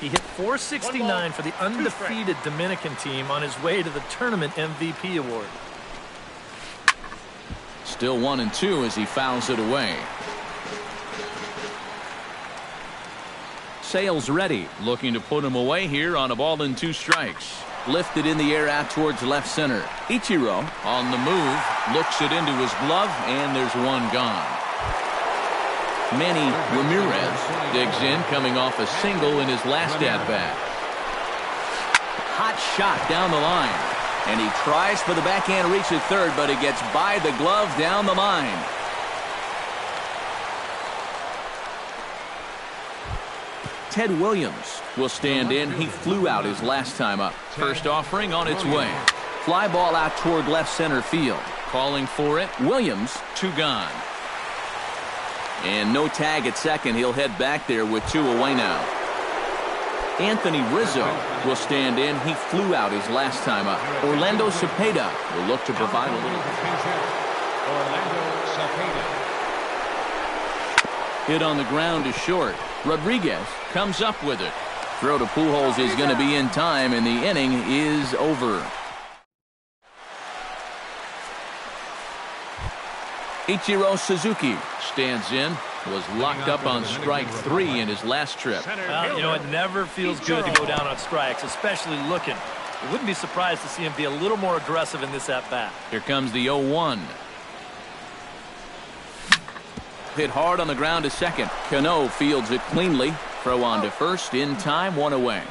He hit .469 for the undefeated Dominican team on his way to the tournament MVP award. Still 1-2 as he fouls it away. Sale's ready, looking to put him away here on a ball and 2 strikes. Lifted in the air out towards left center. Ichiro on the move, looks it into his glove, and there's 1 gone. Manny Ramirez digs in, coming off a single in his last at-bat. Hot shot down the line, and he tries for the backhand reach at third, but it gets by the glove down the line. Ted Williams will stand in. He flew out his last time up. First offering on its way. Fly ball out toward left center field. Calling for it. Williams, 2 gone. And no tag at second. He'll head back there with 2 away now. Anthony Rizzo will stand in. He flew out his last time up. Orlando Cepeda will look to provide a little. Orlando Cepeda. Hit on the ground is short. Rodriguez comes up with it. Throw to Pujols is going to be in time, and the inning is over. Ichiro Suzuki stands in. Was locked up on strike 3 in his last trip. Well, you know, it never feels good to go down on strikes, especially looking. I wouldn't be surprised to see him be a little more aggressive in this at-bat. Here comes the 0-1. Hit hard on the ground to second. Cano fields it cleanly. Throw on to first. In time, 1 away.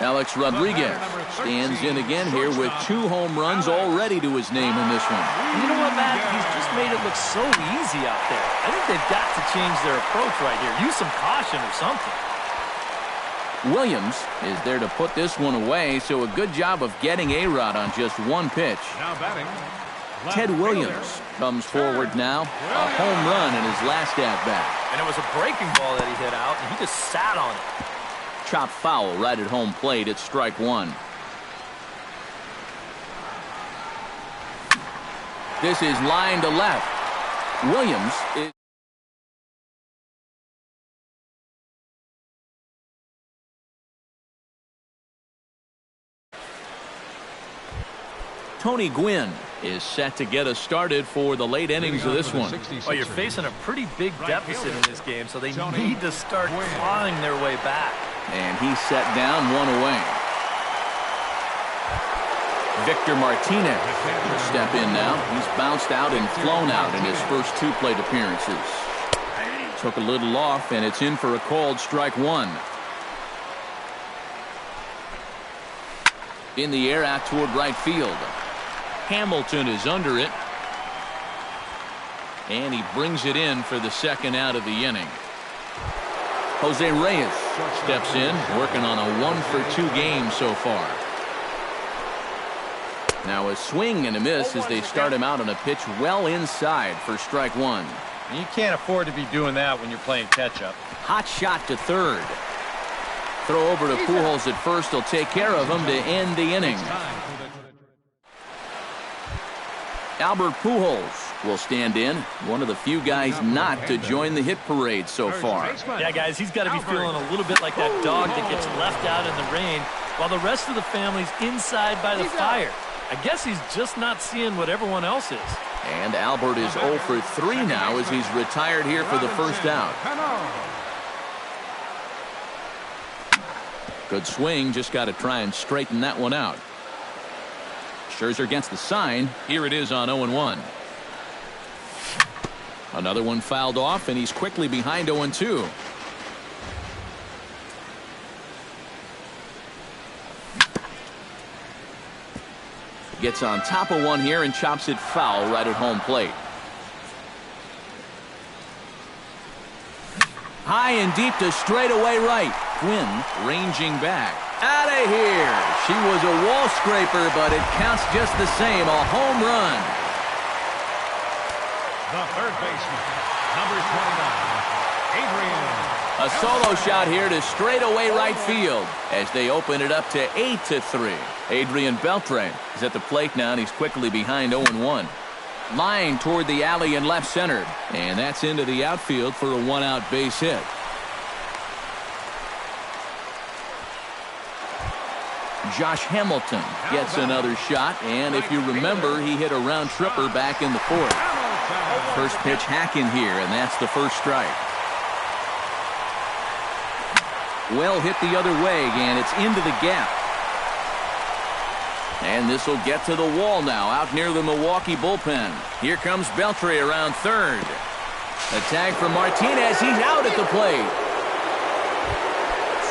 Alex Rodriguez stands in again here with 2 home runs already to his name in this one. You know what, Matt? He's just made it look so easy out there. I think they've got to change their approach right here. Use some caution or something. Williams is there to put this one away, so a good job of getting A-Rod on just 1 pitch. Now batting. Ted Williams comes forward now. A home run in his last at-bat. And it was a breaking ball that he hit out, and he just sat on it. Chopped foul right at home plate at strike 1. This is line to left. Williams is... Tony Gwynn is set to get us started for the late innings of this one. Well, you're facing a pretty big deficit in this game, so they need to start clawing their way back. And he's set down 1 away. Victor Martinez will step in now. He's bounced out and flown out in his first 2 plate appearances. Took a little off, and it's in for a called strike 1. In the air out toward right field. Hamilton is under it. And he brings it in for the second out of the inning. Jose Reyes steps in, working on a 1-for-2 game so far. Now a swing and a miss as they start him out on a pitch well inside for strike 1. You can't afford to be doing that when you're playing catch-up. Hot shot to third. Throw over to Pujols at first. He'll take care of him to end the inning. Albert Pujols will stand in, one of the few guys not to join the hit parade so far. Yeah, guys, he's got to be feeling a little bit like that dog that gets left out in the rain while the rest of the family's inside by the fire. I guess he's just not seeing what everyone else is. And Albert is 0 for 3 now as he's retired here for the first out. Good swing, just got to try and straighten that one out. Scherzer gets the sign. Here it is on 0-1. Another one fouled off, and he's quickly behind 0-2. Gets on top of one here and chops it foul right at home plate. High and deep to straightaway right. Gwynn ranging back. Out of here. She was a wall scraper, but it counts just the same. A home run. The third baseman, number 29, Adrian. A solo shot here to straightaway right field as they open it up to 8-3. Adrian Beltre is at the plate now, and he's quickly behind 0-1. Line toward the alley and left center, and that's into the outfield for a 1-out base hit. Josh Hamilton gets another shot, and if you remember, he hit a round tripper back in the 4th. First pitch hacking here, and that's the first strike. Well hit the other way, and it's into the gap. And this will get to the wall now, out near the Milwaukee bullpen. Here comes Beltre around third. A tag from Martinez. He's out at the plate.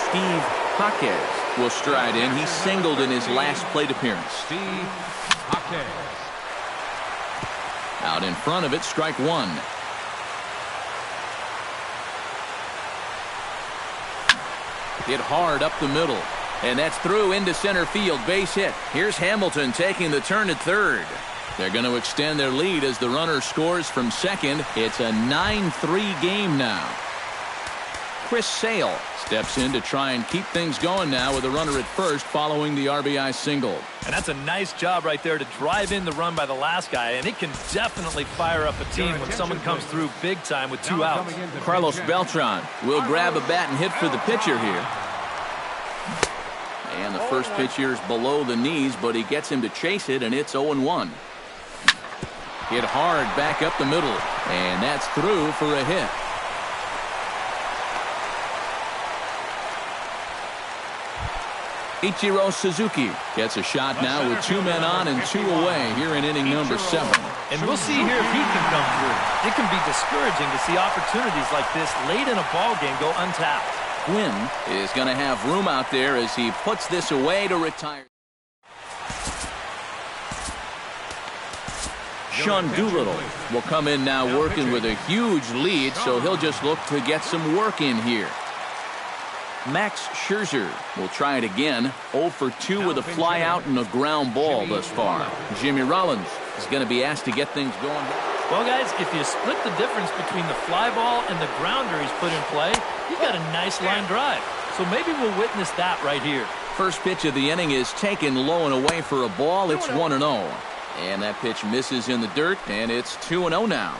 Steve Jaquez will stride in. He singled in his last plate appearance. Steve Jaquez. Out in front of it, strike 1. Hit hard up the middle. And that's through into center field. Base hit. Here's Hamilton taking the turn at third. They're going to extend their lead as the runner scores from second. It's a 9-3 game now. Chris Sale steps in to try and keep things going now with a runner at first following the RBI single. And that's a nice job right there to drive in the run by the last guy, and it can definitely fire up a team when someone comes through big time with 2 outs. Carlos Beltran will grab a bat and hit for the pitcher here. And the first pitch here is below the knees, but he gets him to chase it, and it's 0-1. Hit hard back up the middle, and that's through for a hit. Ichiro Suzuki gets a shot now with 2 men on and 2 away here in inning number 7. And we'll see here if he can come through. It can be discouraging to see opportunities like this late in a ball game go untapped. Gwynn is going to have room out there as he puts this away to retire. Sean Doolittle will come in now working with a huge lead, so he'll just look to get some work in here. Max Scherzer will try it again. 0 for 2 with a fly out and a ground ball thus far. Jimmy Rollins is going to be asked to get things going. Well, guys, if you split the difference between the fly ball and the grounder he's put in play, you've got a nice line drive. So maybe we'll witness that right here. First pitch of the inning is taken low and away for a ball. It's 1-0. And that pitch misses in the dirt, and it's 2-0 now.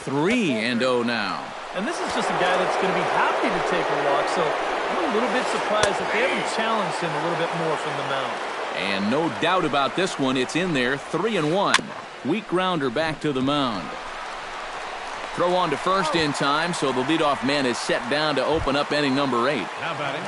3-0 now. And this is just a guy that's going to be happy to take a walk, so I'm a little bit surprised that they haven't challenged him a little bit more from the mound. And no doubt about this one, it's in there, 3-1. Weak grounder back to the mound. Throw on to first in time, so the leadoff man is set down to open up inning number 8. How about it?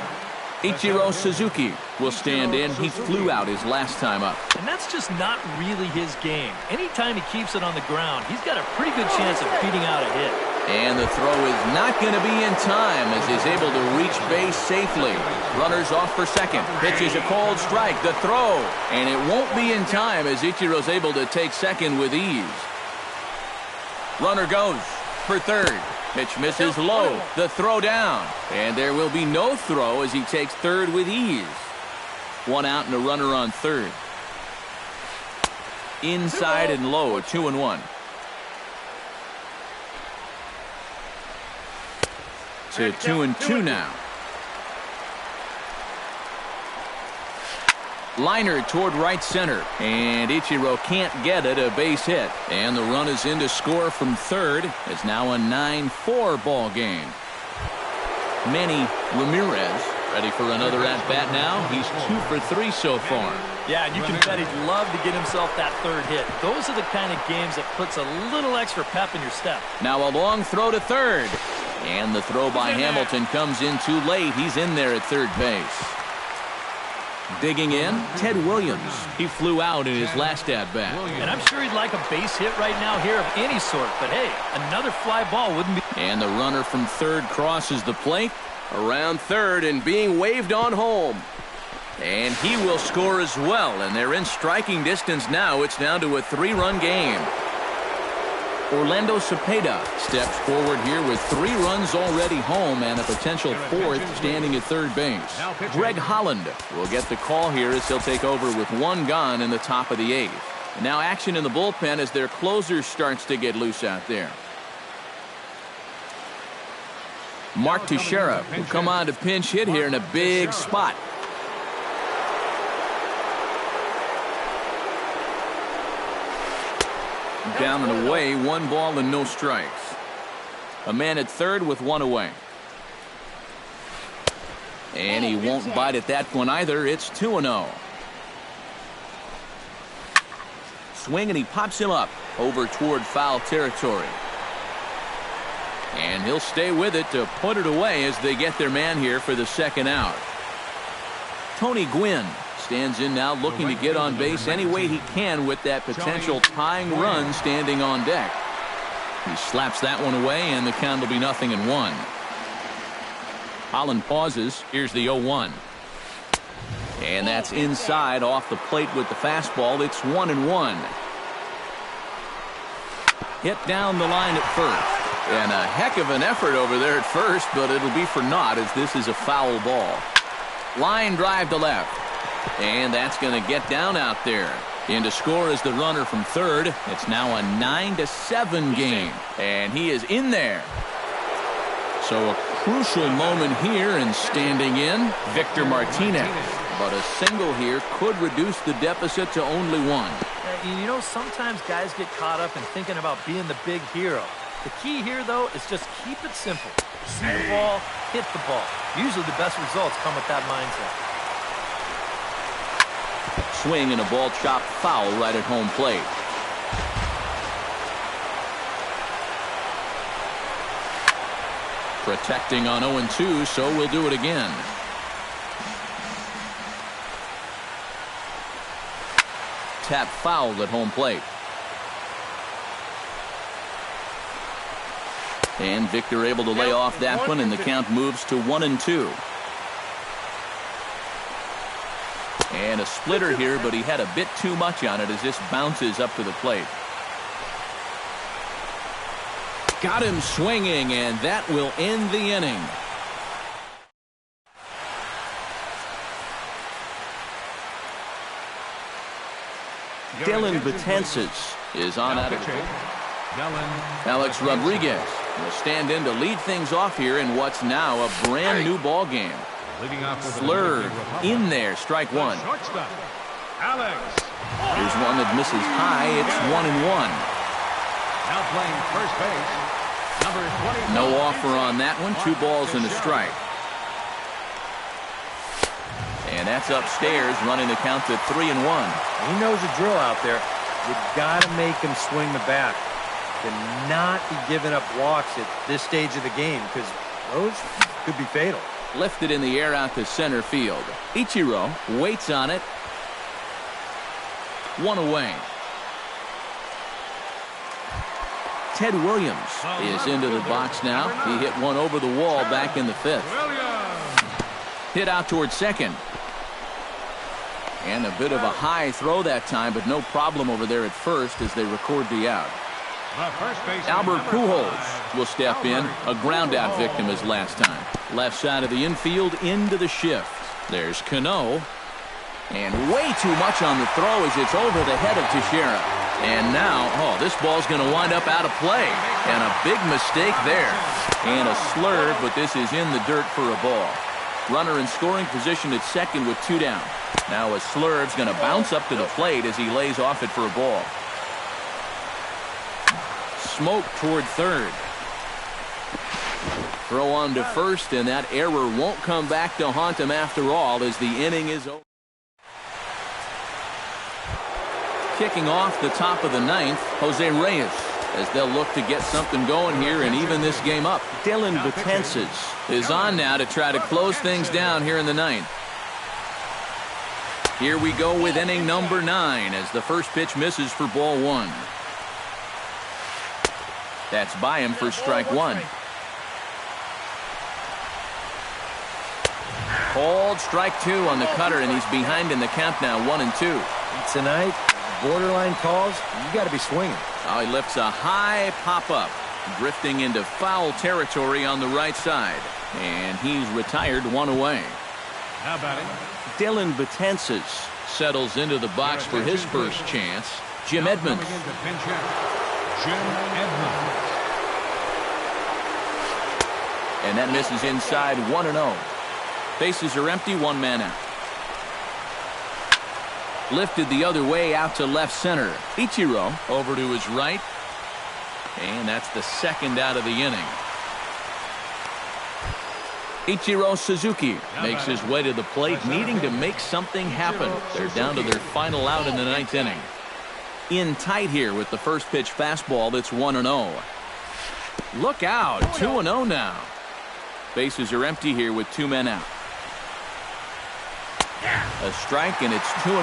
Ichiro Suzuki will stand in. He flew out his last time up. And that's just not really his game. Anytime he keeps it on the ground, he's got a pretty good chance of beating out a hit. And the throw is not going to be in time as he's able to reach base safely. Runners off for second. Pitches a cold strike. The throw. And it won't be in time as Ichiro's able to take second with ease. Runner goes for third. Pitch misses low. The throw down. And there will be no throw as he takes third with ease. 1 out and a runner on third. Inside and low, 2-1. To 2-2 now. Liner toward right center, and Ichiro can't get it, a base hit. And the run is in to score from third. It's now a 9-4 ball game. Manny Ramirez ready for another at-bat now. He's 2 for 3 so far. Yeah, and you can bet he'd love to get himself that third hit. Those are the kind of games that puts a little extra pep in your step. Now a long throw to third. And the throw by Hamilton comes in too late. He's in there at third base. Digging in, Ted Williams. He flew out in his last at-bat. And I'm sure he'd like a base hit right now here of any sort. But hey, another fly ball wouldn't be... And the runner from third crosses the plate. Around third and being waved on home. And he will score as well. And they're in striking distance now. It's down to a 3-run game. Orlando Cepeda steps forward here with 3 runs already home and a potential 4th standing at third base. Greg Holland will get the call here as he'll take over with 1 gone in the top of the 8th. And now action in the bullpen as their closer starts to get loose out there. Mark Teixeira will come on to pinch hit here in a big spot. Down and away, 1 ball and no strikes. A man at third with 1 away. And he won't bite at that one either. It's 2-0. Swing and he pops him up over toward foul territory. And he'll stay with it to put it away as they get their man here for the second out. Tony Gwynn stands in now looking to get on base any way he can with that potential tying run standing on deck. He slaps that one away and the count will be 0-1. Holland pauses. Here's the 0-1. And that's inside off the plate with the fastball. It's 1-1. Hit down the line at first. And a heck of an effort over there at first, but it'll be for naught as this is a foul ball. Line drive to left. And that's going to get down out there. In to score is the runner from third. It's now a 9-7 game. And he is in there. So a crucial moment here, and standing in, Victor Martinez. But a single here could reduce the deficit to only one. You know, sometimes guys get caught up in thinking about being the big hero. The key here, though, is just keep it simple. See the ball, hit the ball. Usually the best results come with that mindset. Swing and a ball chopped foul right at home plate. Protecting on 0-2, so we'll do it again. Tap fouled at home plate. And Victor able to lay off that one, and the count moves to 1-2. And a splitter here, but he had a bit too much on it as this bounces up to the plate. Got him swinging, and that will end the inning. Dylan Betances is on out of the game. Alex Rodriguez will stand in to lead things off here in what's now a brand new ball game. Slurve in there, strike one. Here's one that misses high. It's 1-1. Now playing first base, number 20. No offer on that one. 2 balls and a strike. And that's upstairs, running the count to 3-1. He knows the drill out there. You got to make him swing the bat. Cannot be giving up walks at this stage of the game, because those could be fatal. Lifted in the air out to center field. Ichiro waits on it. 1 away. Ted Williams is into the box now. He hit one over the wall back in the 5th. Hit out towards second. And a bit of a high throw that time, but no problem over there at first as they record the out. Albert Pujols will step in. A ground-out victim as last time. Left side of the infield into the shift. There's Cano. And way too much on the throw as it's over the head of Teixeira. And now, this ball's going to wind up out of play. And a big mistake there. And a slurve, but this is in the dirt for a ball. Runner in scoring position at second with 2 down. Now a slurve's going to bounce up to the plate as he lays off it for a ball. Smoke toward third. Throw on to first, and that error won't come back to haunt him after all as the inning is over. Kicking off the top of the 9th, Jose Reyes, as they'll look to get something going here and even this game up. Dylan Betances is on now to try to close things down here in the 9th. Here we go with inning number 9 as the first pitch misses for ball 1. That's by him for strike 1. Called strike 2 on the cutter, and he's behind in the count now, 1-2. Tonight, borderline calls, you got to be swinging. He lifts a high pop-up, drifting into foul territory on the right side. And he's retired, 1 away. How about it? Dylan Betances settles into the box for his first chance. Jim Edmonds. And that misses inside, 1-0. Bases are empty, 1 man out. Lifted the other way out to left center. Ichiro over to his right. And that's the second out of the inning. Ichiro Suzuki makes his way to the plate, needing to make something happen. They're down to their final out in the 9th inning. In tight here with the first pitch fastball that's 1-0. Look out, 2-0 now. Bases are empty here with 2 men out. A strike, and it's 2-1.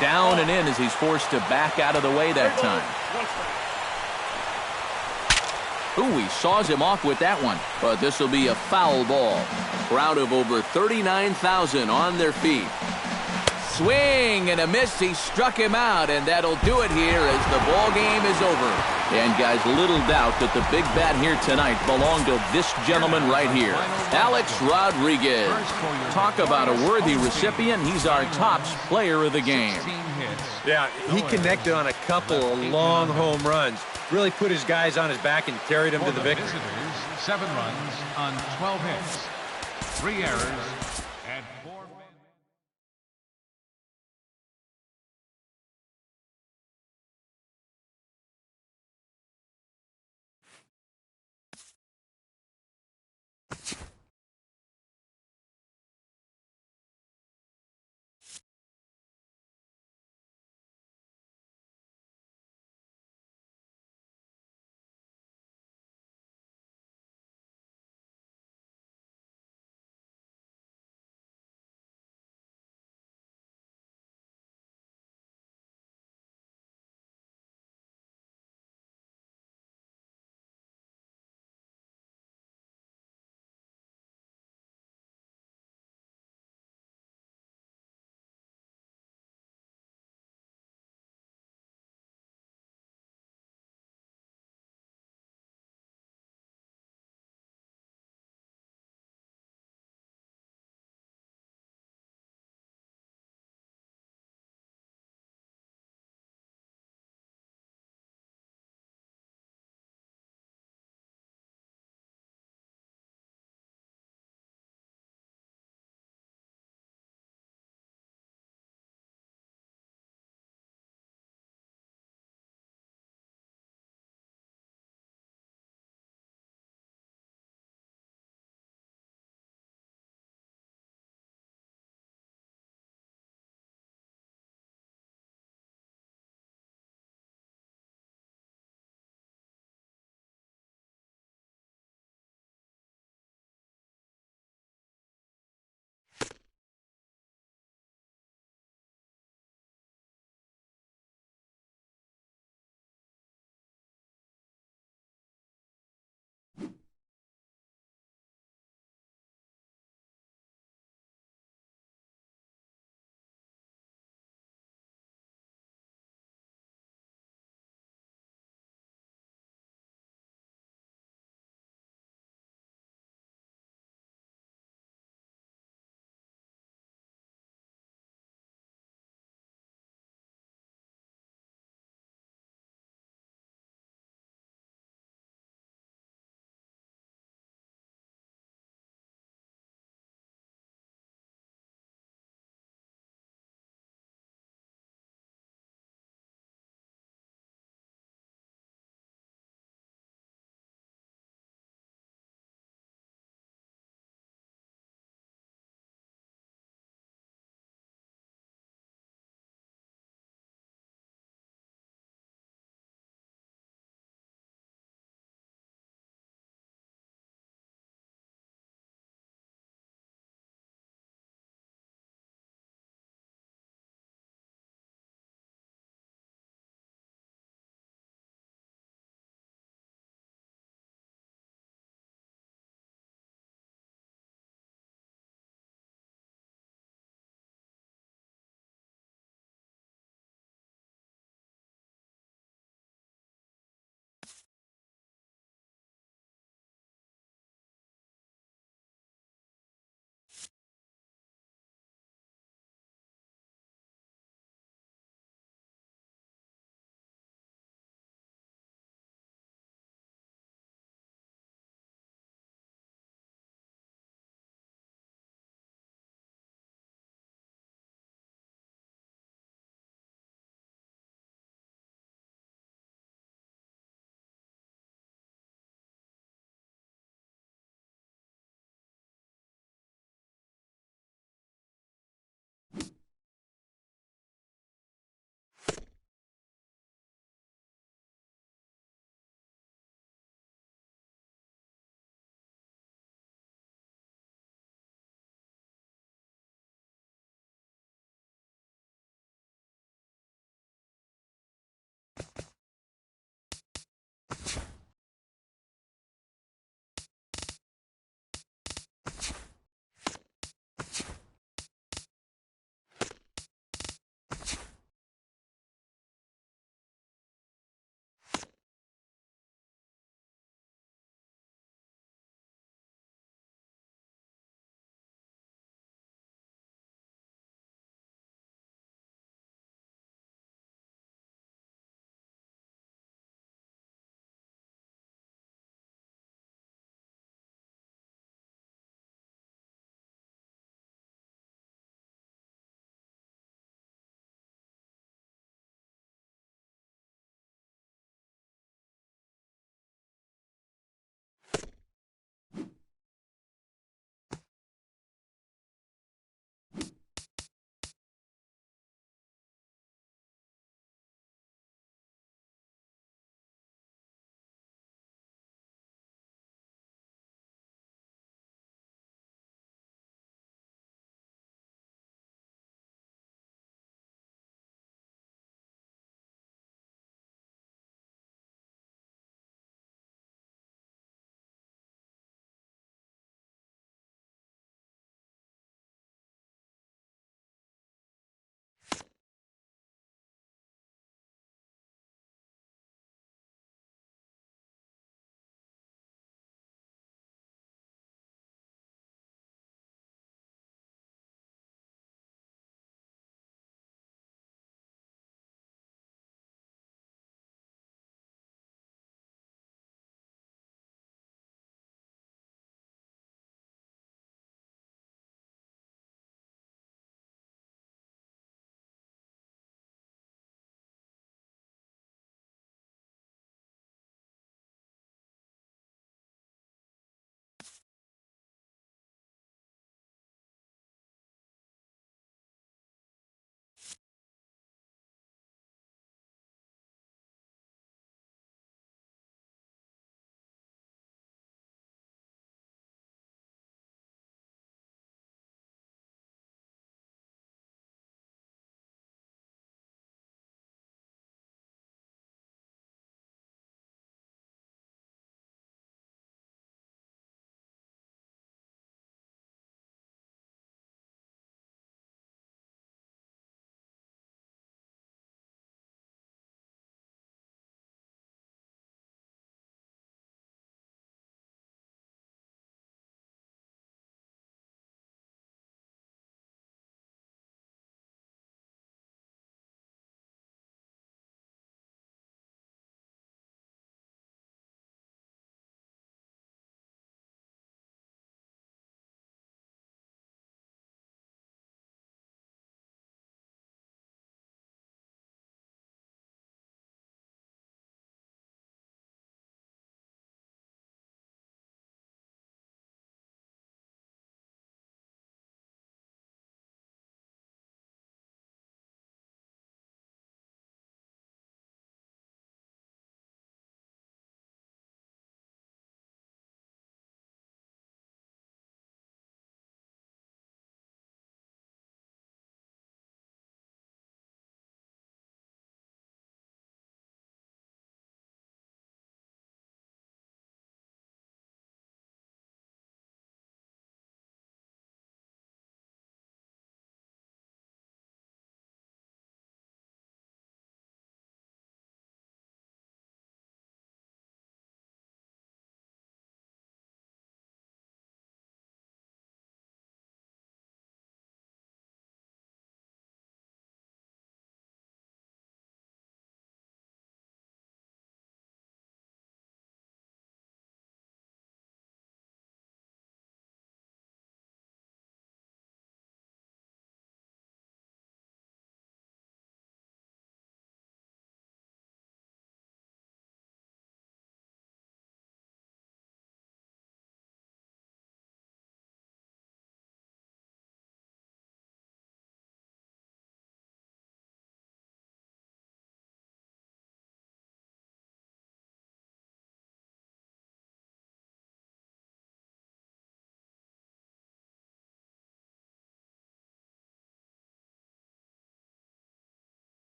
Down and in as he's forced to back out of the way that time. He saws him off with that one, but this will be a foul ball. Crowd of over 39,000 on their feet. Swing and a miss. He struck him out, and that'll do it here as the ball game is over. And guys, little doubt that the big bat here tonight belonged to this gentleman right here, Alex Rodriguez. Talk about a worthy recipient. He's our tops player of the game. Yeah, he connected on a couple of long home runs. Really put his guys on his back and carried them to the victory. Visitors, 7 runs on 12 hits, 3 errors, and 4 men.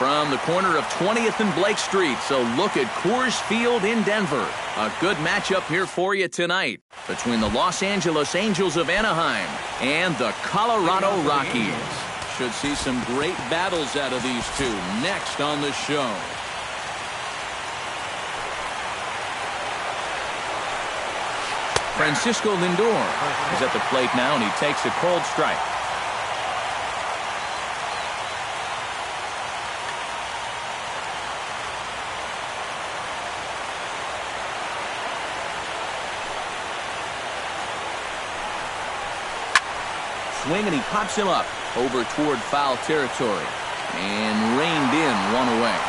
from the corner of 20th and Blake Street. So look at Coors Field in Denver. A good matchup here for you tonight between the Los Angeles Angels of Anaheim and the Colorado Rockies. Should see some great battles out of these two next on the show. Francisco Lindor is at the plate now, and he takes a cold strike. Swing, and he pops him up over toward foul territory and reined in one away.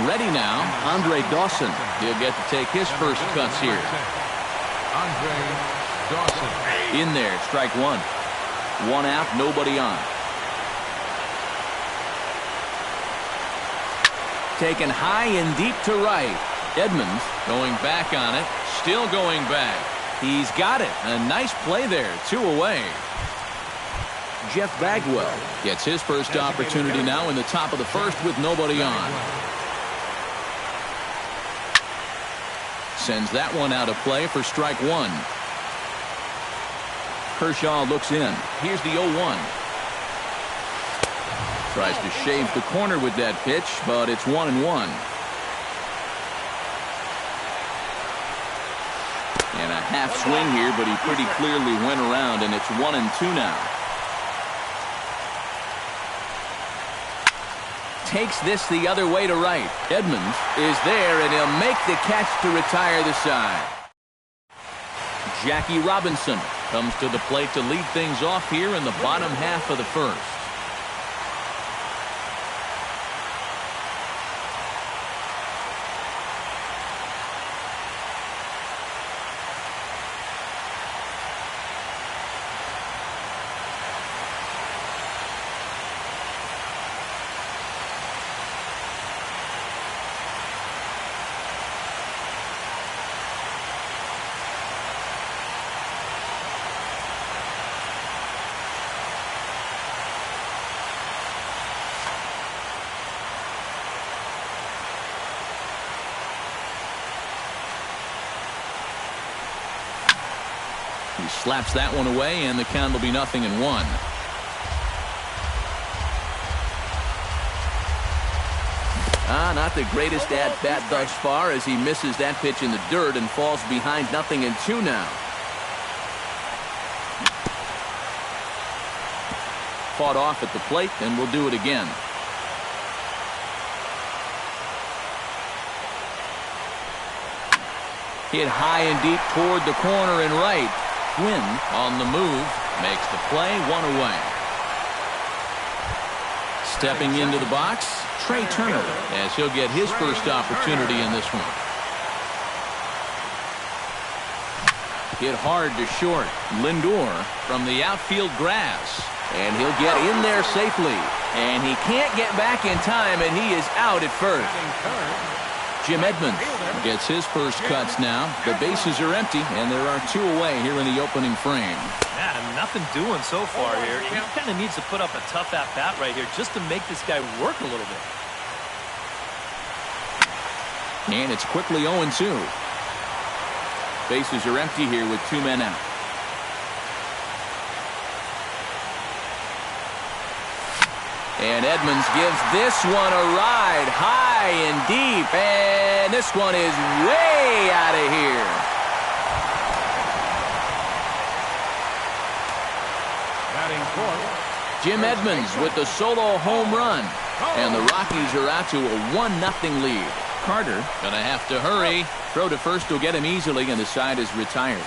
Ready now, Andre Dawson. He'll get to take his first cuts here. Andre Dawson. In there, strike one. One out, nobody on. Taken high and deep to right. Edmonds going back on it, still going back. He's got it. A nice play there, 2 away. Jeff Bagwell gets his first opportunity now in the top of the first with nobody on. Sends that one out of play for strike one. Kershaw looks in. Here's the 0-1. Tries to shave the corner with that pitch, but it's 1-1. And a half swing here, but he pretty clearly went around, and it's 1-2 now. Takes this the other way to right. Edmonds is there, and he'll make the catch to retire the side. Jackie Robinson comes to the plate to lead things off here in the bottom half of the first. He slaps that one away, and the count will be 0-1. Not the greatest at-bat thus far as he misses that pitch in the dirt and falls behind 0-2 now. Fought off at the plate, and will do it again. Hit high and deep toward the corner and right. Quinn on the move makes the play, 1 away. Stepping into the box, Trey Turner, as he'll get his first opportunity in this one. Hit hard to short. Lindor from the outfield grass, and he'll get in there safely. And he can't get back in time, and he is out at first. Jim Edmonds gets his first cuts now. The bases are empty, and there are 2 away here in the opening frame. Yeah, nothing doing so far here. He kind of needs to put up a tough at-bat right here just to make this guy work a little bit. And it's quickly 0-2. Bases are empty here with 2 men out. And Edmonds gives this one a ride high and deep, and this one is way out of here. Batting fourth, Jim Edmonds with the solo home run, and the Rockies are out to a 1-0 lead. Carter gonna have to hurry. Throw to first will get him easily, and the side is retired.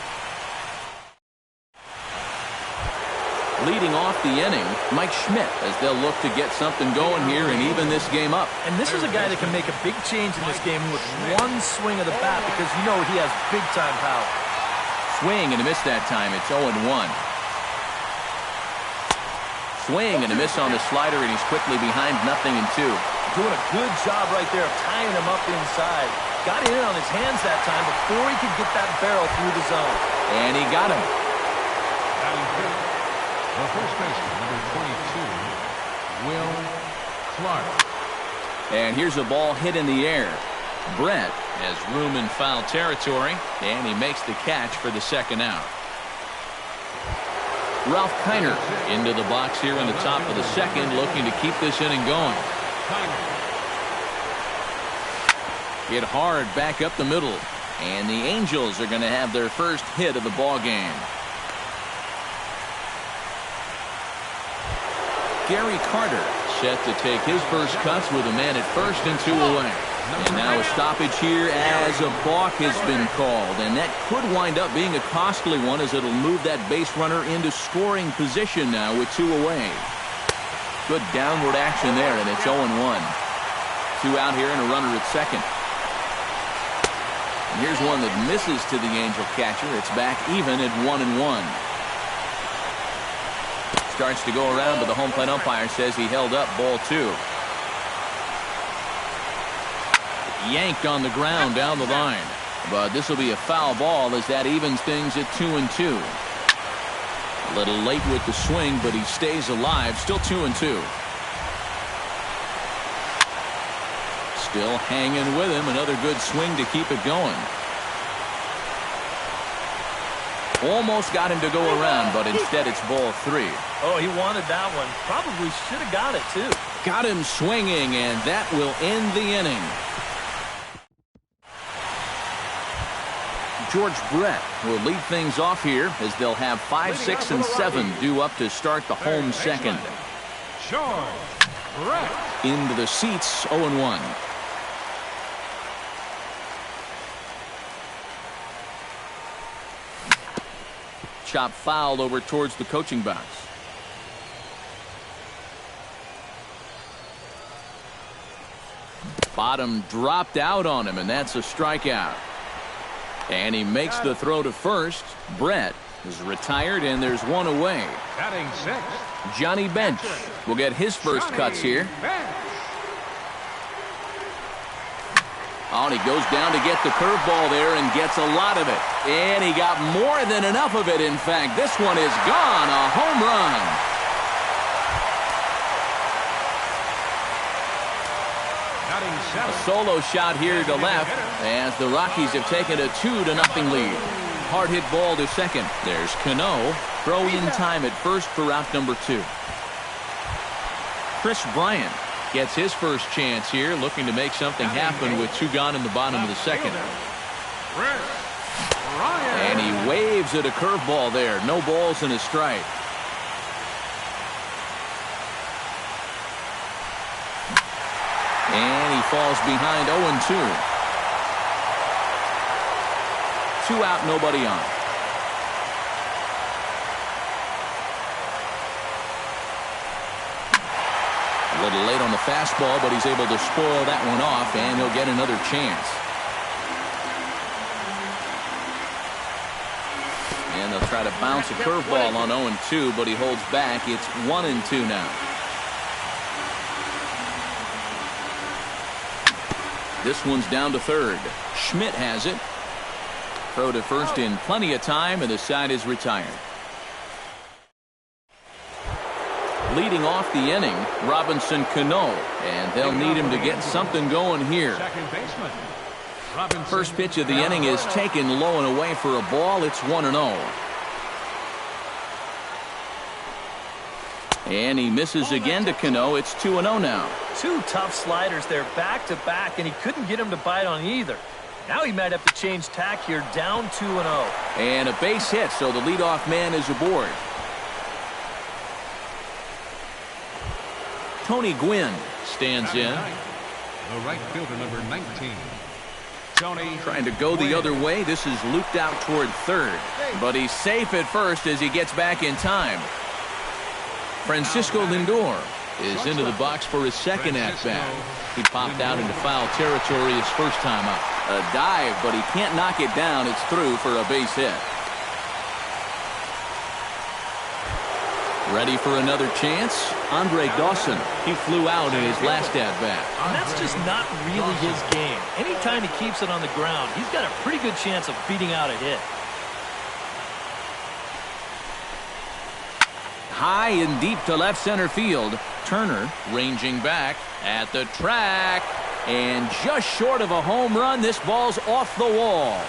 Leading off the inning, Mike Schmidt, as they'll look to get something going here and even this game up. And this is a guy that can make a big change in this game with one swing of the bat, because you know he has big-time power. Swing and a miss that time. It's 0-1. Swing and a miss on the slider, and he's quickly behind 0-2. Doing a good job right there of tying him up inside. Got in on his hands that time before he could get that barrel through the zone. And he got him. batting fifth, the first baseman, number 22, Will Clark. And here's a ball hit in the air. Brett has room in foul territory, and he makes the catch for the second out. Ralph Kiner into the box here in the top of the second, looking to keep this inning going. Hit hard back up the middle, and the Angels are going to have their first hit of the ball game. Gary Carter set to take his first cuts with a man at first and 2 away. And now a stoppage here as a balk has been called, and that could wind up being a costly one as it'll move that base runner into scoring position now with 2 away. Good downward action there, and it's 0-1. 2 out here and a runner at second. And here's one that misses to the Angel catcher. It's back even at 1-1. Starts to go around, but the home plate umpire says he held up ball 2. Yanked on the ground down the line, but this will be a foul ball as that evens things at 2-2. A little late with the swing, but he stays alive. Still 2-2. Still hanging with him. Another good swing to keep it going. Almost got him to go around, but instead it's ball 3. Oh, he wanted that one. Probably should have got it too. Got him swinging, and that will end the inning. George Brett will lead things off here as they'll have 5, 6, and 7 due up to start the home second. George Brett. Into the seats, 0-1. Chop foul over towards the coaching box. Bottom dropped out on him, and that's a strikeout. And he makes the throw to first. Brett is retired, and there's 1 away. Batting 6. Johnny Bench will get his first cuts here. Oh, and he goes down to get the curveball there and gets a lot of it. And he got more than enough of it, in fact. This one is gone. A home run. A solo shot here to left as the Rockies have taken a 2-0 lead. Hard hit ball to second. There's Cano. Throw in time at first for out number 2. Chris Bryant gets his first chance here, looking to make something happen with 2 gone in the bottom of the second. And he waves at a curveball there. No balls and a strike. And he falls behind 0-2. 2 out, nobody on. A little late on the fastball, but he's able to spoil that one off, and he'll get another chance. And they'll try to bounce a curveball on 0-2, but he holds back. It's 1-2 now. This one's down to third. Schmidt has it. Throw to first in plenty of time, and the side is retired. Leading off the inning, Robinson Cano, and they'll need him to get something going here. First pitch of the inning is taken low and away for a ball. It's 1-0. And he misses again to Cano. It's 2-0 now. 2 tough sliders there back to back, and he couldn't get him to bite on either. Now he might have to change tack here, down 2-0. And a base hit, so the leadoff man is aboard. Tony Gwynn stands in. The right fielder, number 19. Tony trying to go the other way. This is looped out toward third, but he's safe at first as he gets back in time. Francisco Lindor is into the box for his second at-bat. He popped out into foul territory his first time up. A dive, but he can't knock it down. It's through for a base hit. Ready for another chance? Andre Dawson. He flew out in his last at-bat. And that's just not really his game. Anytime he keeps it on the ground, he's got a pretty good chance of beating out a hit. High and deep to left center field. Turner ranging back at the track. And just short of a home run, this ball's off the wall.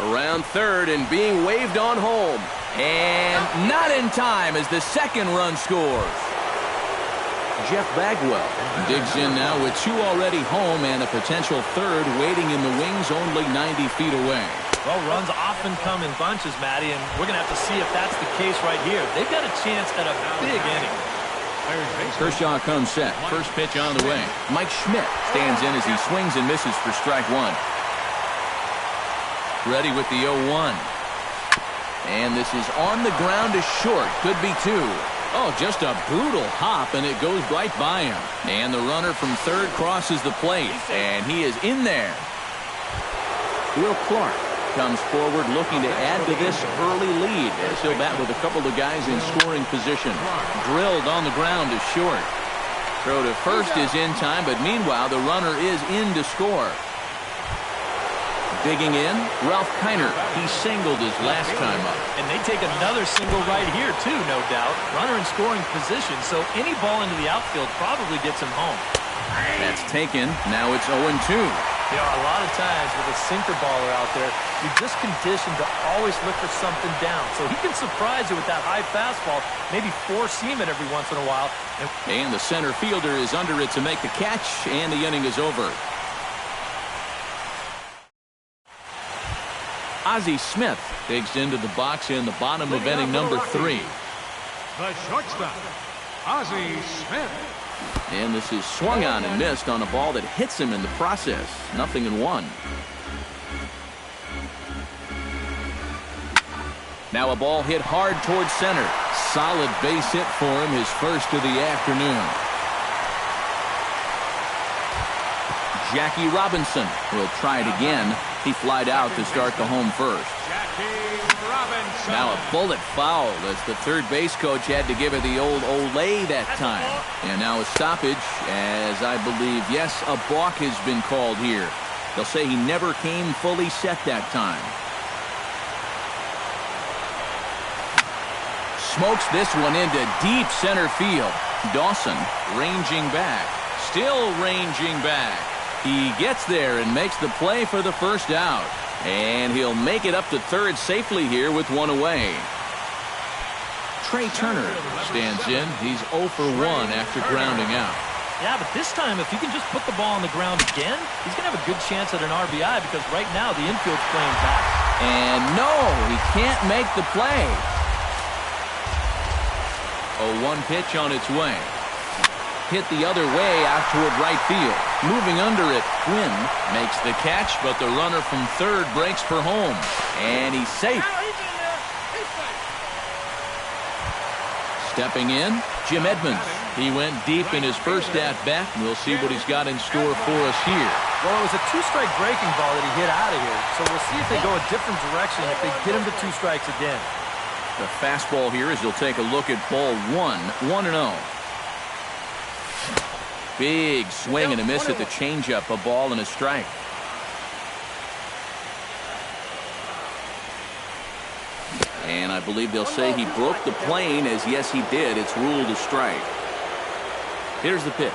Around third and being waved on home. And not in time as the second run scores. Jeff Bagwell digs in now with two already home and a potential third waiting in the wings only 90 feet away. Well, runs often come in bunches, Matty, and we're going to have to see if that's the case right here. They've got a chance at a big inning. Kershaw comes set. First pitch on the way. Mike Schmidt stands in as he swings and misses for strike one. Ready with the 0-1. And this is on the ground to short. Could be two. Oh, just a brutal hop, and it goes right by him. And the runner from third crosses the plate, and he is in there. Will Clark comes forward looking to add to this early lead as he'll bat with a couple of guys in scoring position. Drilled on the ground to short. Throw to first is in time, but meanwhile the runner is in to score. Digging in, Ralph Kiner. He singled his last time up. And they take another single right here, too, no doubt. Runner in scoring position, so any ball into the outfield probably gets him home. That's taken. Now it's 0-2. You know, a lot of times with a sinker baller out there, you're just conditioned to always look for something down. So he can surprise you with that high fastball, maybe four-seam it every once in a while. And the center fielder is under it to make the catch, and the inning is over. Ozzie Smith digs into the box in the bottom of inning number 3. The shortstop, Ozzie Smith. And this is swung on and missed on a ball that hits him in the process. 0-1. Now a ball hit hard towards center. Solid base hit for him, his first of the afternoon. Jackie Robinson will try it again. He flied out to start the home first. Now a bullet foul as the third base coach had to give it the old Olay that time. And now a stoppage as I believe, yes, a balk has been called here. They'll say he never came fully set that time. Smokes this one into deep center field. Dawson ranging back. Still ranging back. He gets there and makes the play for the first out. And he'll make it up to third safely here with one away. Trey Turner stands in. He's 0 for 1 after grounding out. Yeah, but this time, if he can just put the ball on the ground again, he's going to have a good chance at an RBI because right now the infield's playing back. And no, he can't make the play. A 1 pitch on its way. Hit the other way out toward right field. Moving under it, Quinn makes the catch, but the runner from third breaks for home. And he's safe. Stepping in, Jim Edmonds. He went deep in his first at-bat, and we'll see what he's got in store for us here. Well, it was a 2-strike breaking ball that he hit out of here, so we'll see if they go a different direction if they get him to 2 strikes again. The fastball here as you'll take a look at ball 1-0. Big swing and a miss at the changeup, a ball and a strike. And I believe they'll say he broke the plane, as yes he did. It's ruled a strike. Here's the pitch.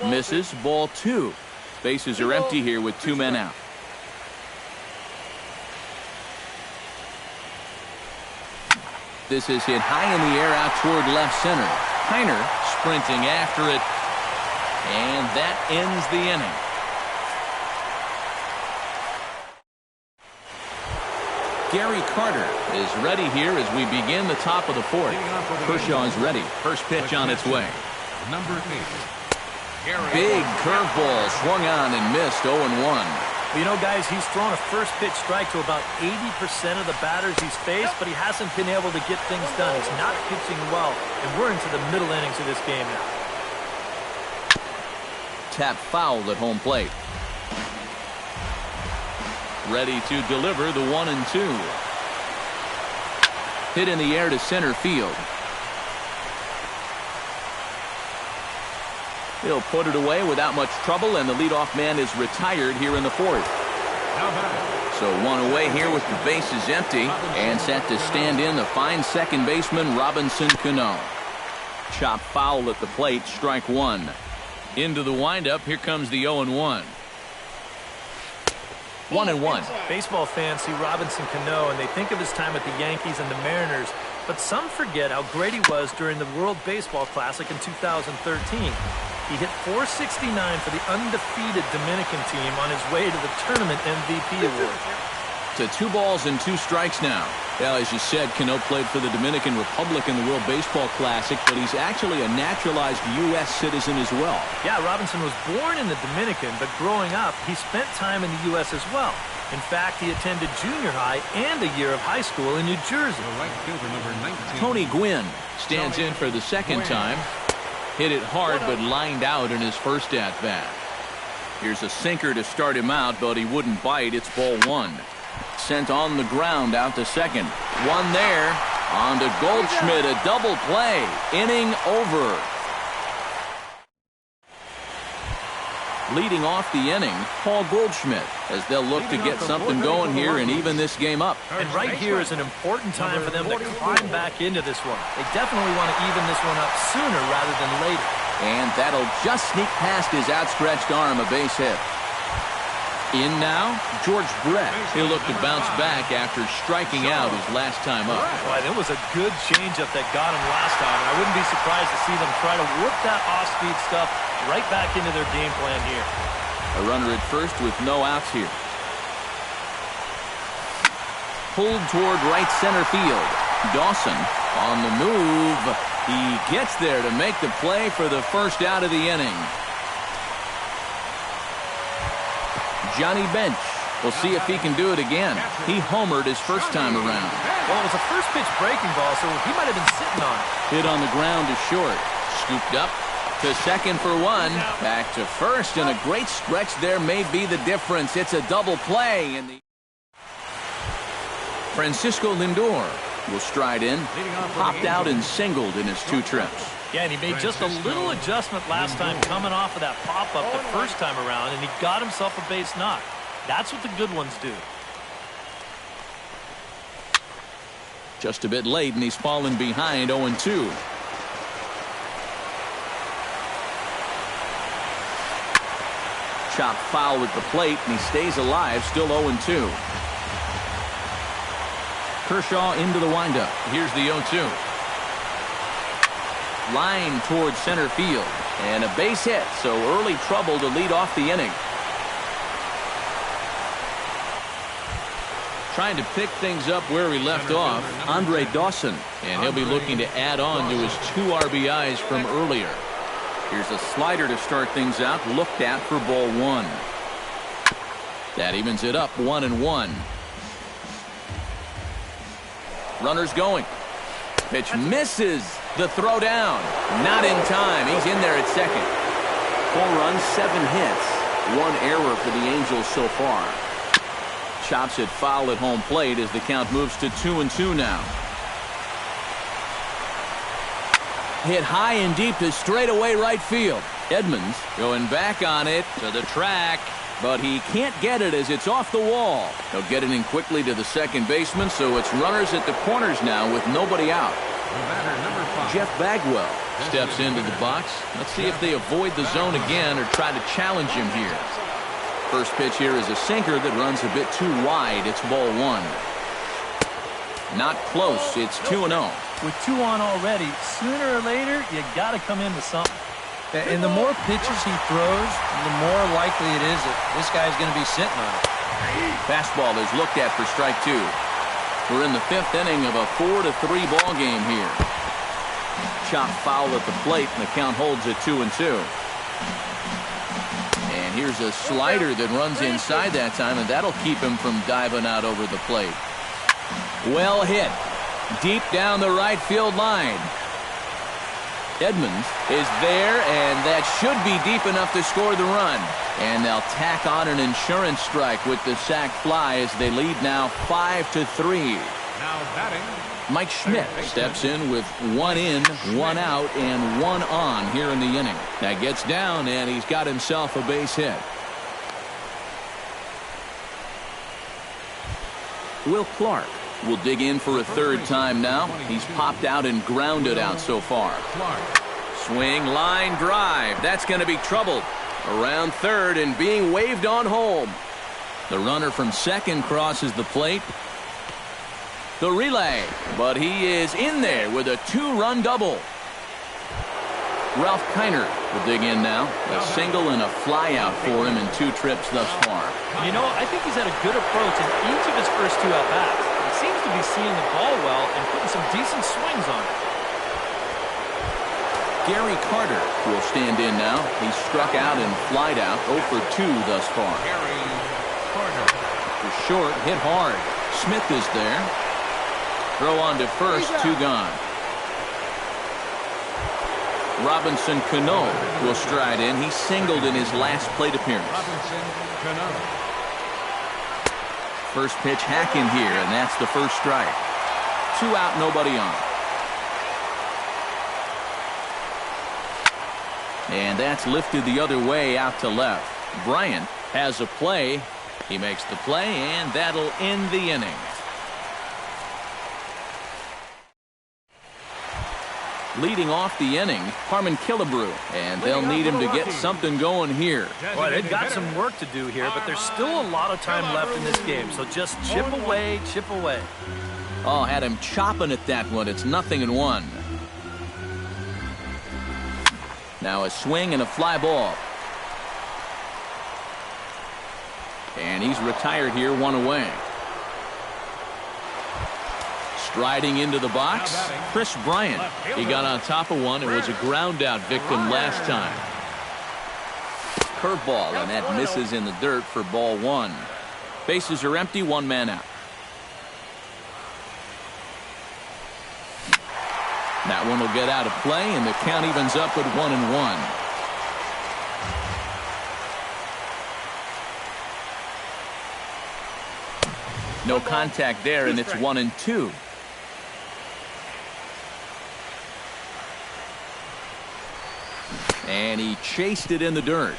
Misses, ball 2. Bases are empty here with 2 men out. This is hit high in the air out toward left center. Kiner sprinting after it. And that ends the inning. Gary Carter is ready here as we begin the top of the 4th. Kershaw is ready. First pitch on its way. Number 8. Big curveball swung on and missed. 0-1. Well, you know, guys, he's thrown a first pitch strike to about 80% of the batters he's faced, but he hasn't been able to get things done. He's not pitching well, and we're into the middle innings of this game now. Tap foul at home plate. Ready to deliver the 1-2. Hit in the air to center field. He'll put it away without much trouble, and the leadoff man is retired here in the 4th. So one away here with the bases empty, and set to stand in the fine second baseman Robinson Cano. Chop foul at the plate, strike one. Into the windup, here comes the 0-1. 1-1. Baseball fans see Robinson Cano and they think of his time at the Yankees and the Mariners, but some forget how great he was during the World Baseball Classic in 2013. He hit .469 for the undefeated Dominican team on his way to the tournament MVP award. To 2 balls and 2 strikes now. Well, as you said, Cano played for the Dominican Republic in the World Baseball Classic, but he's actually a naturalized U.S. citizen as well. Yeah, Robinson was born in the Dominican, but growing up, he spent time in the U.S. as well. In fact, he attended junior high and a year of high school in New Jersey. Right fielder number 19. Tony Gwynn stands in for the second time. Hit it hard, but lined out in his first at-bat. Here's a sinker to start him out, but he wouldn't bite. It's ball 1. Sent on the ground out to second. One there. On to Goldschmidt. A double play. Inning over. Leading off the inning, Paul Goldschmidt, as they'll look to get something going here and even this game up. And right here is an important time for them to climb back into this one. They definitely want to even this one up sooner rather than later. And that'll just sneak past his outstretched arm, a base hit. In now, George Brett. He'll look to bounce back after striking out his last time up. Well, it was a good changeup that got him last time. I wouldn't be surprised to see them try to work that off-speed stuff right back into their game plan here. A runner at first with no outs here. Pulled toward right center field. Dawson on the move. He gets there to make the play for the first out of the inning. Johnny Bench. We'll see if he can do it again. He homered his first time around. Well, it was a first pitch breaking ball, so he might have been sitting on it. Hit on the ground to short. Scooped up to second for 1. Back to first, and a great stretch there may be the difference. It's a double play. And Francisco Lindor will stride in. Popped out and singled in his 2 trips. Yeah, and he made just a little adjustment last time coming off of that pop-up the first time around, and he got himself a base knock. That's what the good ones do. Just a bit late, and he's fallen behind 0-2. Chop foul at the plate, and he stays alive, still 0-2. Kershaw into the windup. Here's the 0-2. Line towards center field. And a base hit, so early trouble to lead off the inning. Trying to pick things up where he left off, Andre Dawson. And he'll be looking to add on to his 2 RBIs from earlier. Here's a slider to start things out, looked at for ball 1. That evens it up 1-1. Runners going. Pitch misses. The throw down. Not in time. He's in there at second. 4 runs, 7 hits. 1 error for the Angels so far. Chops it foul at home plate as the count moves to 2-2 now. Hit high and deep to straightaway right field. Edmonds going back on it to the track, but he can't get it as it's off the wall. He'll get it in quickly to the second baseman, so it's runners at the corners now with nobody out. Jeff Bagwell steps into the box. Let's see if they avoid the zone again or try to challenge him here. First pitch here is a sinker that runs a bit too wide. It's ball 1. Not close. It's 2-0. With 2 on already, sooner or later, you got to come into something. And the more pitches he throws, the more likely it is that this guy's going to be sitting on it. Fastball is looked at for strike 2. We're in the 5th inning of a 4-3 ball game here. Chop foul at the plate, and the count holds at 2-2. And here's a slider that runs inside that time, and that'll keep him from diving out over the plate. Well hit. Deep down the right field line. Edmonds is there, and that should be deep enough to score the run. And they'll tack on an insurance strike with the sac fly as they lead now 5-3. Now batting, Mike Schmidt steps in with 1 in, 1 out, and 1 on here in the inning. That gets down, and he's got himself a base hit. Will Clark will dig in for a third time now. He's popped out and grounded out so far. Swing, line drive. That's going to be trouble. Around third and being waved on home. The runner from second crosses the plate. The relay, but he is in there with a two-run double. Ralph Kiner will dig in now. A single and a flyout for him in 2 trips thus far. You know, I think he's had a good approach in each of his first 2 at-bats. He seems to be seeing the ball well and putting some decent swings on it. Gary Carter will stand in now. He's struck out and flied out 0 for 2 thus far. Gary Carter. For short, hit hard. Smith is there. Throw on to first, 2 gone. Robinson Cano will stride in. He singled in his last plate appearance. Robinson Cano. First pitch hack in here, and that's the first strike. 2 out, nobody on. And that's lifted the other way out to left. Bryant has a play. He makes the play, and that'll end the inning. Leading off the inning, Harmon Killebrew, and they'll need him to get something going here. Boy, they've got some work to do here, but there's still a lot of time left in this game, so just chip away, chip away. Oh, had him chopping at that one. It's 0-1. Now a swing and a fly ball. And he's retired here, 1 away. Striding into the box, Chris Bryant. He got on top of one and was a ground out victim last time. Curveball, and that misses in the dirt for ball 1. Bases are empty, 1 man out. That one will get out of play, and the count evens up at 1-1. No contact there, and it's 1-2. And he chased it in the dirt.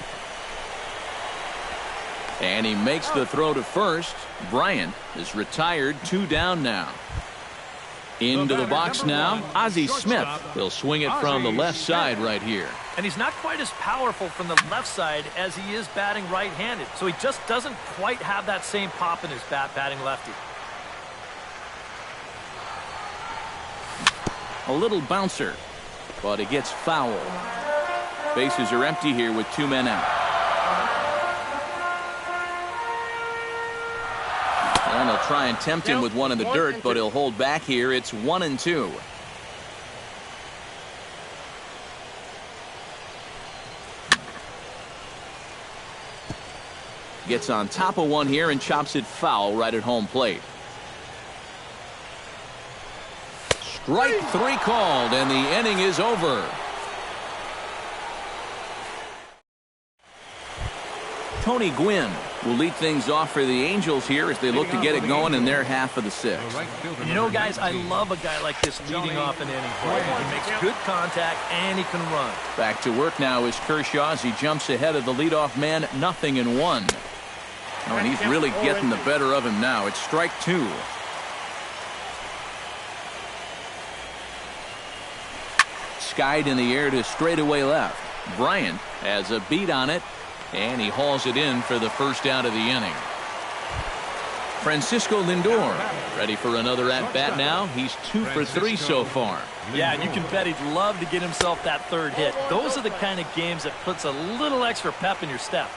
And he makes the throw to first. Bryant is retired, 2 down now. Into the box now, Ozzie Smith. He'll swing it from the left side right here. And he's not quite as powerful from the left side as he is batting right-handed. So he just doesn't quite have that same pop in his bat batting lefty. A little bouncer, but it gets foul. Bases are empty here with 2 men out. And they'll try and tempt him with one in the dirt, but he'll hold back here. It's 1-2. Gets on top of one here and chops it foul right at home plate. Strike 3 called, and the inning is over. Tony Gwynn will lead things off for the Angels here as they look to get it going in their half of the 6th. You know, guys, I love a guy like this leading off an inning for him. He makes good contact, and he can run. Back to work now is Kershaw as he jumps ahead of the leadoff man, 0-1. Oh, and he's really getting the better of him now. It's strike 2. Skied in the air to straightaway left. Bryant has a beat on it, and he hauls it in for the first out of the inning. Francisco Lindor ready for another at-bat now. He's 2 for 3 so far. Yeah, and you can bet he'd love to get himself that 3rd hit. Those are the kind of games that puts a little extra pep in your step.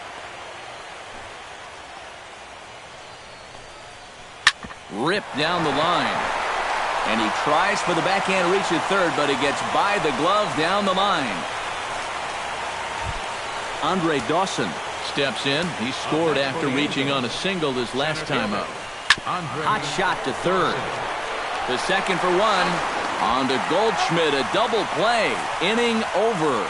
Ripped down the line. And he tries for the backhand reach at third, but he gets by the glove down the line. Andre Dawson steps in. He scored after reaching on a single his last time up. Hot shot to third. The second for 1. On to Goldschmidt, a double play. Inning over.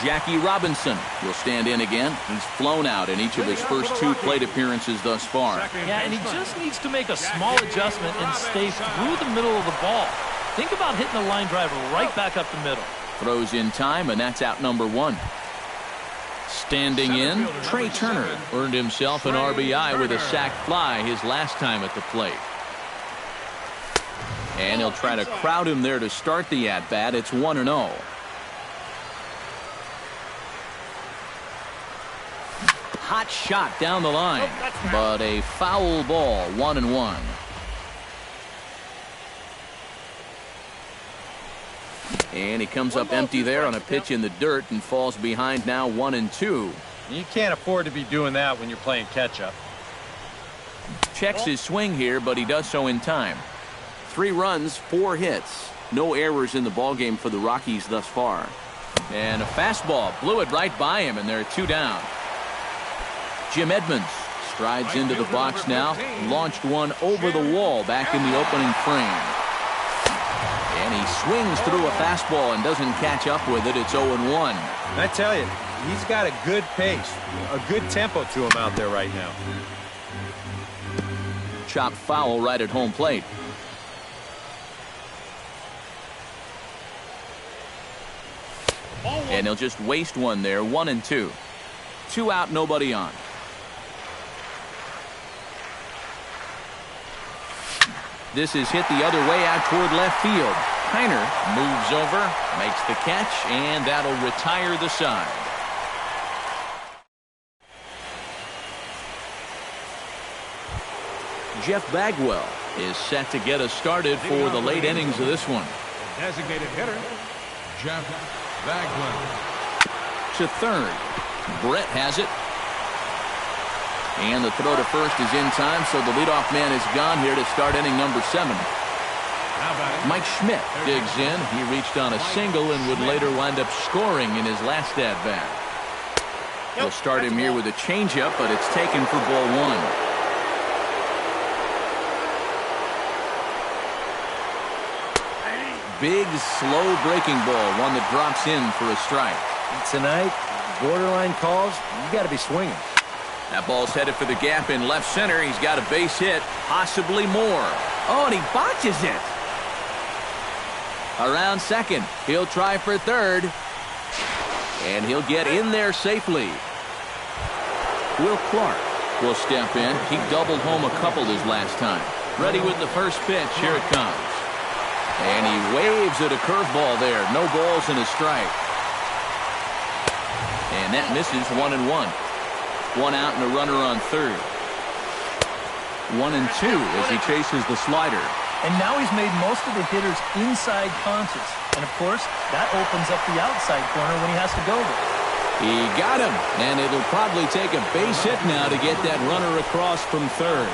Jackie Robinson will stand in again. He's flown out in each of his first 2 plate appearances thus far. Yeah, and he just needs to make a small adjustment and stay through the middle of the ball. Think about hitting the line drive right back up the middle. Throws in time, and that's out number 1. Standing in, Trey Turner earned himself an RBI with a sac fly his last time at the plate. And he'll try to crowd him there to start the at-bat. It's 1-0. Hot shot down the line, but a foul ball, 1-1. And he comes up empty there on a pitch in the dirt and falls behind now 1-2. You can't afford to be doing that when you're playing catch-up. Checks his swing here, but he does so in time. 3 runs, 4 hits. No errors in the ballgame for the Rockies thus far. And a fastball blew it right by him, and there are 2 down. Jim Edmonds strides into the box now, launched one over the wall back in the opening frame. And he swings through a fastball and doesn't catch up with it. It's 0-1. And I tell you, he's got a good pace, a good tempo to him out there right now. Chopped foul right at home plate. And he'll just waste one there, 1-2. 2 out, nobody on. This is hit the other way out toward left field. Kiner moves over, makes the catch, and that'll retire the side. Jeff Bagwell is set to get us started for the late innings of this one. Designated hitter, Jeff Bagwell. To third. Brett has it. And the throw to first is in time, so the leadoff man is gone here to start inning number 7. Mike Schmidt digs in. He reached on a single and would later wind up scoring in his last at-bat. We'll start him here with a changeup, but it's taken for ball 1. Big, slow breaking ball, one that drops in for a strike. Tonight, borderline calls, you got to be swinging. That ball's headed for the gap in left center. He's got a base hit, possibly more. Oh, and he botches it. Around second, he'll try for third. And he'll get in there safely. Will Clark will step in. He doubled home a couple his last time. Ready with the first pitch. Here it comes. And he waves at a curveball there. No balls and a strike. And that misses 1-1. 1 out and a runner on third. 1-2 as he chases the slider. And now he's made most of the hitters inside conscious. And, of course, that opens up the outside corner when he has to go there. He got him. And it'll probably take a base hit now to get that runner across from third.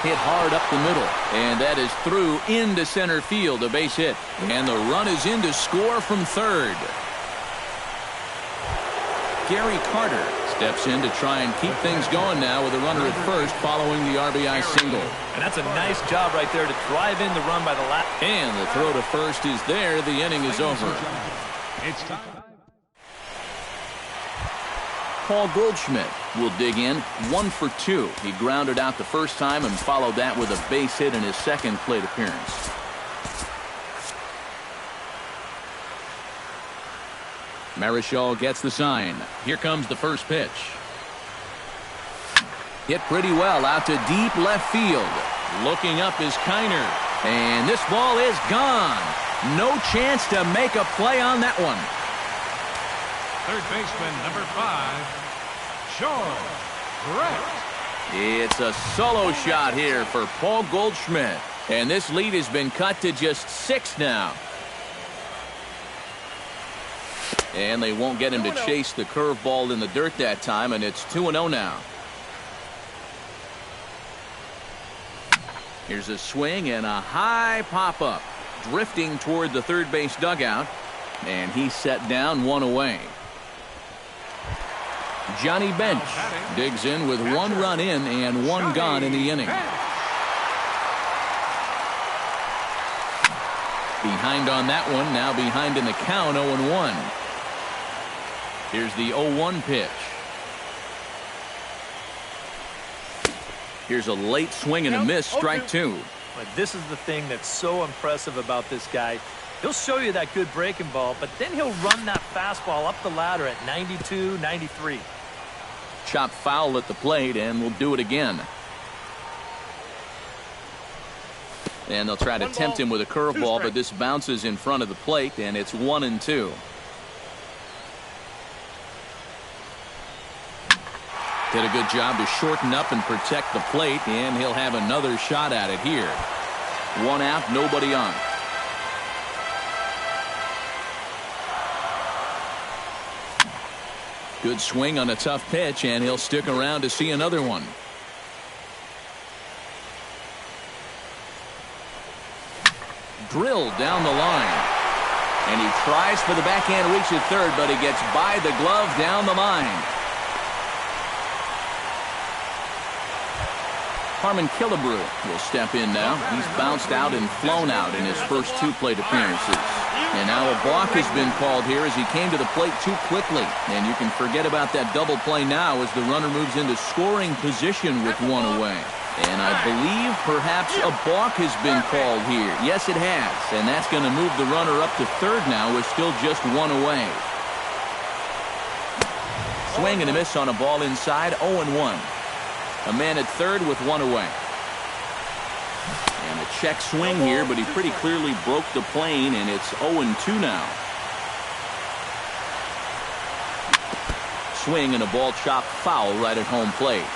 Hit hard up the middle. And that is through into center field, a base hit. And the run is in to score from third. Gary Carter steps in to try and keep things going now with a runner at first following the RBI single. And that's a nice job right there to drive in the run by the last. And the throw to first is there. The inning is over. It's time. Paul Goldschmidt will dig in, 1 for 2. He grounded out the first time and followed that with a base hit in his second plate appearance. Marichal gets the sign. Here comes the first pitch. Hit pretty well out to deep left field. Looking up is Kiner. And this ball is gone. No chance to make a play on that one. Third baseman, number 5, George Brett. It's a solo shot here for Paul Goldschmidt. And this lead has been cut to just 6 now. And they won't get him to chase the curveball in the dirt that time, and it's 2-0 now. Here's a swing and a high pop-up. Drifting toward the third base dugout. And he's set down, 1 away. Johnny Bench digs in with 1 run in and 1 gone in the inning. Behind on that one, now behind in the count, 0-1. Here's the 0-1 pitch. Here's a late swing and a miss, strike 2. But this is the thing that's so impressive about this guy. He'll show you that good breaking ball, but then he'll run that fastball up the ladder at 92, 93. Chop foul at the plate, and we'll do it again. And they'll try to tempt him with a curveball, but this bounces in front of the plate, and it's 1-2. Did a good job to shorten up and protect the plate, and he'll have another shot at it here. 1 out, nobody on. Good swing on a tough pitch, and he'll stick around to see another one. Drilled down the line. And he tries for the backhand reach at third, but he gets by the glove down the line. Harmon Killebrew will step in now. He's bounced out and flown out in his first 2 plate appearances. And now a balk has been called here as he came to the plate too quickly. And you can forget about that double play now as the runner moves into scoring position with 1 away. And I believe perhaps a balk has been called here. Yes, it has. And that's going to move the runner up to third now with still just 1 away. Swing and a miss on a ball inside, 0-1. A man at third with 1 away. And a check swing here, but he pretty clearly broke the plane, and it's 0-2 now. Swing and a ball chopped foul right at home plate.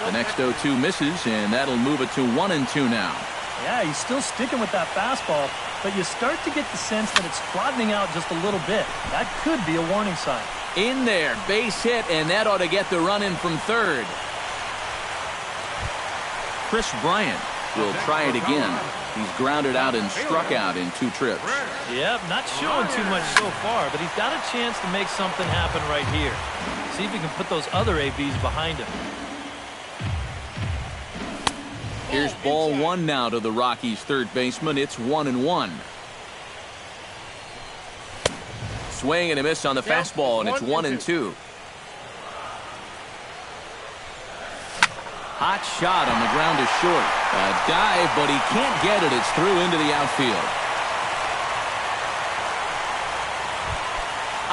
The next 0-2 misses, and that'll move it to 1-2 now. Yeah, he's still sticking with that fastball, but you start to get the sense that it's flattening out just a little bit. That could be a warning sign. In there, base hit, and that ought to get the run in from third. Chris Bryant will try it again. He's grounded out and struck out in 2 trips. Yep, not showing too much so far, but he's got a chance to make something happen right here. See if he can put those other ABs behind him. Here's ball 1 now to the Rockies' third baseman. It's 1-1. Swing and a miss on the fastball, and it's 1-2. Hot shot on the ground to short. A dive, but he can't get it. It's through into the outfield.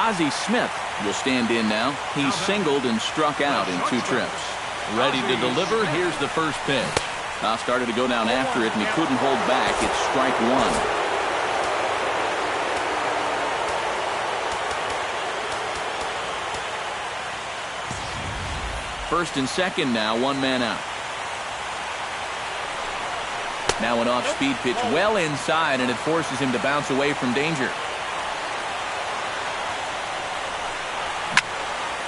Ozzie Smith will stand in now. He's singled and struck out in 2 trips. Ready to deliver. Here's the first pitch. Now started to go down after it, and he couldn't hold back. It's strike 1. First and second now, 1 man out. Now an off-speed pitch well inside, and it forces him to bounce away from danger.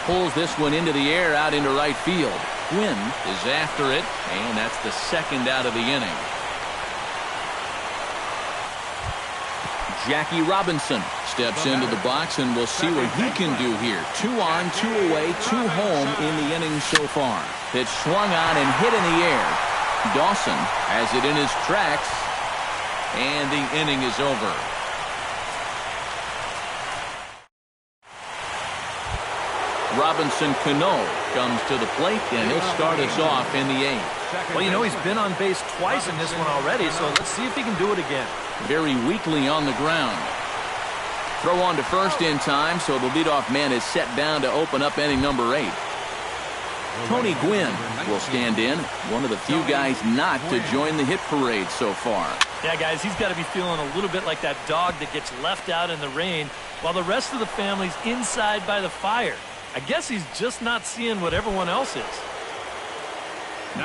Pulls this one into the air out into right field. Gwynn is after it, and that's the second out of the inning. Jackie Robinson steps into the box, and we'll see what he can do here. 2 on, 2 away, 2 home in the inning so far. Pitch swung on and hit in the air. Dawson has it in his tracks, and the inning is over. Robinson Cano comes to the plate, and he'll start us off in the 8th. Well, you know, he's been on base twice in this one already, so let's see if he can do it again. Very weakly on the ground. Throw on to first in time, so the leadoff man is set down to open up inning number 8. Tony Gwynn will stand in, one of the few guys not to join the hit parade so far. Yeah, guys, he's got to be feeling a little bit like that dog that gets left out in the rain while the rest of the family's inside by the fire. I guess he's just not seeing what everyone else is.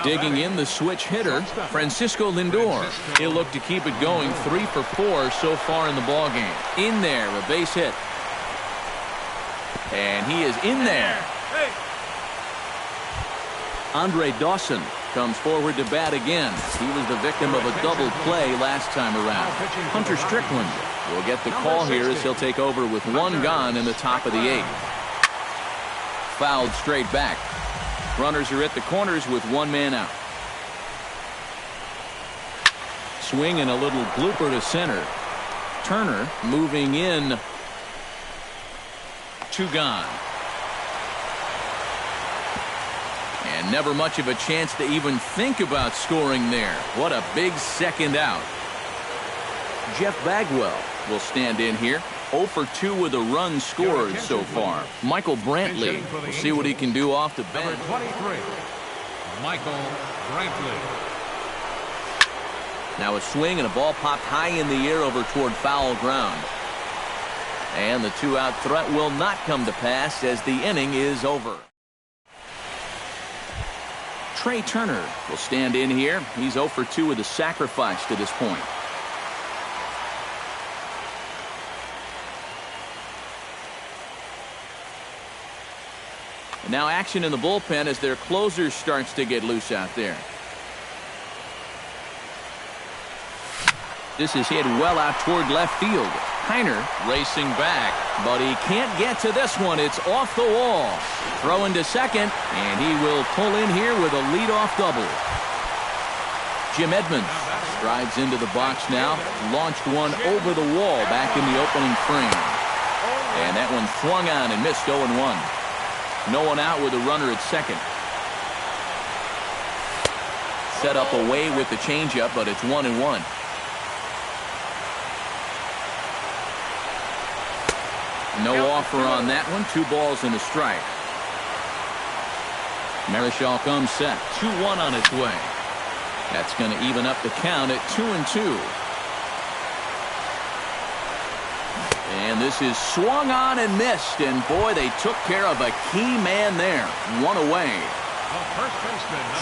Digging in the switch hitter, Francisco Lindor. He'll look to keep it going, 3 for 4 so far in the ballgame. In there, a base hit. And he is in there. Andre Dawson comes forward to bat again. He was the victim of a double play last time around. Hunter Strickland will get the call here as he'll take over with 1 gone in the top of the 8th. Fouled straight back. Runners are at the corners with 1 man out. Swing and a little blooper to center. Turner moving in. 2 gone. And never much of a chance to even think about scoring there. What a big second out. Jeff Bagwell will stand in here. 0 for 2 with a run scored so far. Michael Brantley will see what he can do off the bench. Number 23, Michael Brantley. Now a swing and a ball popped high in the air over toward foul ground. And the 2-out threat will not come to pass as the inning is over. Trey Turner will stand in here. He's 0 for 2 with a sacrifice to this point. And now action in the bullpen as their closer starts to get loose out there. This is hit well out toward left field. Kiner racing back, but he can't get to this one. It's off the wall. Throw into second, and he will pull in here with a leadoff double. Jim Edmonds strides into the box now. Launched one over the wall back in the opening frame. And that one swung on and missed 0-1. No one out with a runner at second. Set up away with the changeup, but it's 1-1. No offer on that one. 2 balls and a strike. Marichal comes set. 2-1 on its way. That's going to even up the count at 2-2. And this is swung on and missed. And boy, they took care of a key man there. 1 away.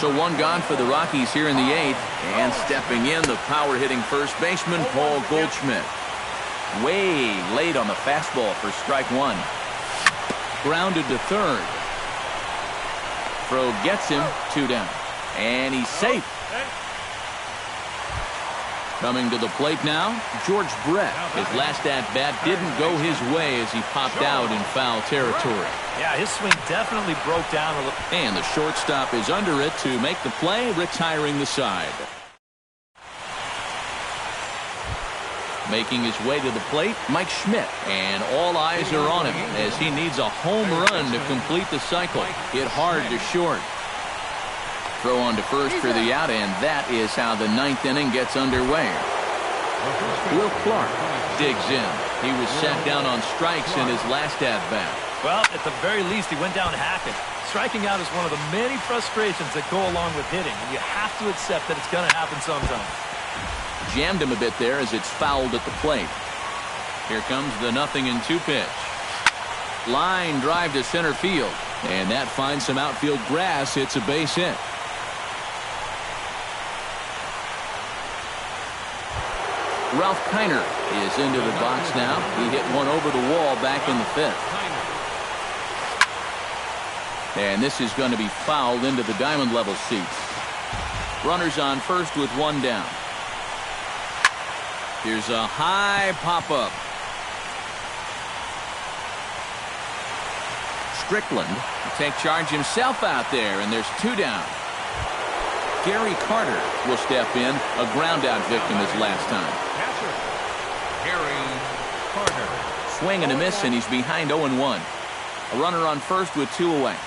So 1 gone for the Rockies here in the 8th. And stepping in, the power-hitting first baseman, Paul Goldschmidt. Way late on the fastball for strike 1. Grounded to third. Throw gets him. 2 down. And he's safe. Coming to the plate now, George Brett. His last at-bat didn't go his way as he popped out in foul territory. Yeah, his swing definitely broke down a little. And the shortstop is under it to make the play, retiring the side. Making his way to the plate, Mike Schmidt. And all eyes are on him as he needs a home run to complete the cycle. Hit hard to short. Throw on to first for the out, and that is how the 9th inning gets underway. Will Clark digs in. He was sat down on strikes in his last at-bat. Well, at the very least, he went down hacking. Striking out is one of the many frustrations that go along with hitting, and you have to accept that it's going to happen sometime. Jammed him a bit there as it's fouled at the plate. Here comes the 0-2 pitch. Line drive to center field. And that finds some outfield grass. It's a base hit. Ralph Kiner is into the box now. He hit one over the wall back in the 5th. And this is going to be fouled into the diamond level seats. Runners on first with 1 down. Here's a high pop-up. Strickland will take charge himself out there, and there's 2 down. Gary Carter will step in, a ground-out victim his last time. Catcher, Gary Carter. Swing and a miss, and he's behind 0-1. A runner on first with 2 away.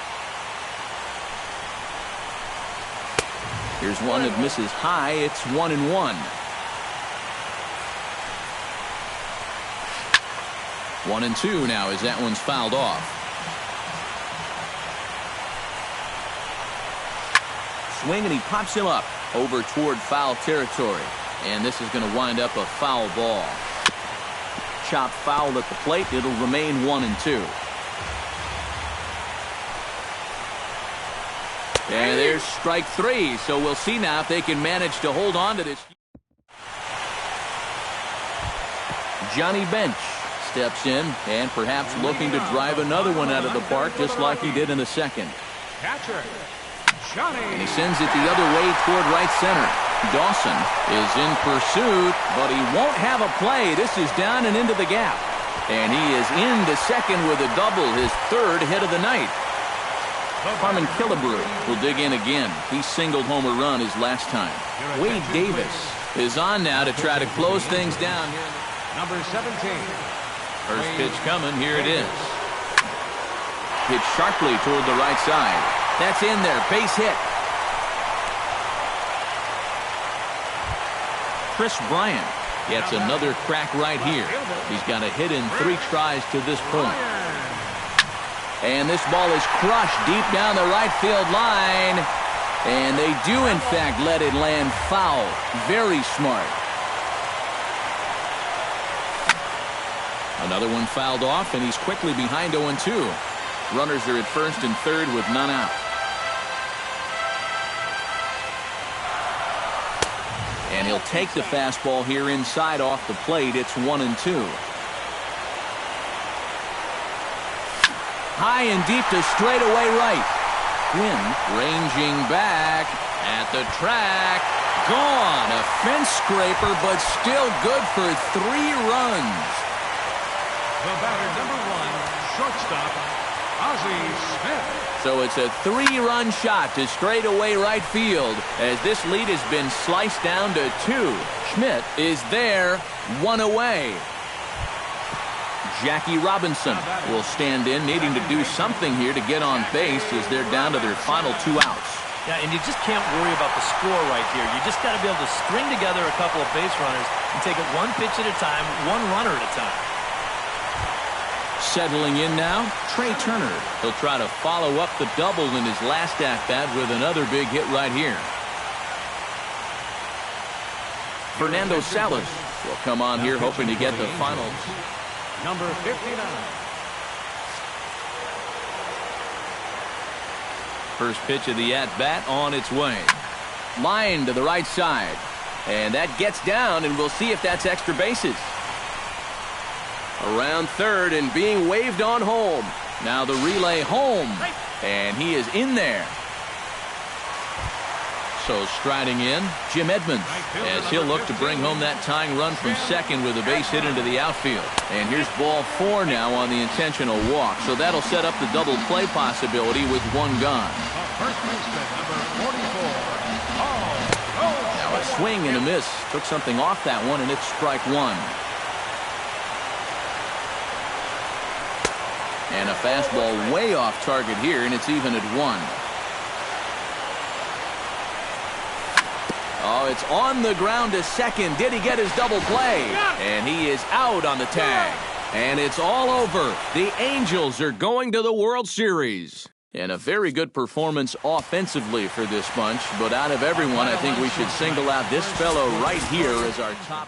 Here's one that misses high. It's 1-1. 1-2 now as that one's fouled off. Swing and he pops him up over toward foul territory. And this is going to wind up a foul ball. Chop foul at the plate. It'll remain 1-2. And there's strike 3. So we'll see now if they can manage to hold on to this. Johnny Bench steps in and perhaps looking to drive another one out of the park just like he did in the 2nd. Catcher, Johnny. And he sends it the other way toward right center. Dawson is in pursuit, but he won't have a play. This is down and into the gap. And he is into second with a double, his 3rd hit of the night. Harmon Killebrew will dig in again. He singled home a run his last time. Wade Davis is on now to try to close things down here. Number 17. First pitch coming. Here it is. Hit sharply toward the right side. That's in there. Base hit. Chris Bryant gets another crack right here. He's got a hit in 3 tries to this point. And this ball is crushed deep down the right field line. And they do, in fact, let it land foul. Very smart. Another one fouled off, and he's quickly behind 0-2. Runners are at first and third with none out. And he'll take the fastball here inside off the plate. It's 1-2. High and deep to straightaway right. Quinn ranging back at the track. Gone. A fence scraper, but still good for 3 runs. The batter, number 1, shortstop, Ozzie Smith. So it's a 3-run shot to straightaway right field as this lead has been sliced down to 2. Schmidt is there, 1 away. Jackie Robinson will stand in, needing to do something here to get on base as they're down to their final 2 outs. Yeah, and you just can't worry about the score right here. You just got to be able to string together a couple of base runners and take it 1 pitch at a time, 1 runner at a time. Settling in now, Trey Turner. He'll try to follow up the double in his last at-bat with another big hit right here. Fernando Salas will come on here hoping to get the final. Number 59. First pitch of the at-bat on its way. Line to the right side. And that gets down, and we'll see if that's extra bases. Around third and being waved on home. Now the relay home. And he is in there. So striding in, Jim Edmonds, as he'll look to bring home that tying run from second with a base hit into the outfield. And here's ball 4 now on the intentional walk. So that'll set up the double play possibility with 1 gone. First baseman, number 44. Now a swing and a miss. Took something off that one, and it's strike 1. And a fastball way off target here, and it's even at 1. Oh, it's on the ground to second. Did he get his double play? And he is out on the tag. And it's all over. The Angels are going to the World Series. And a very good performance offensively for this bunch. But out of everyone, I think we should single out this fellow right here as our top.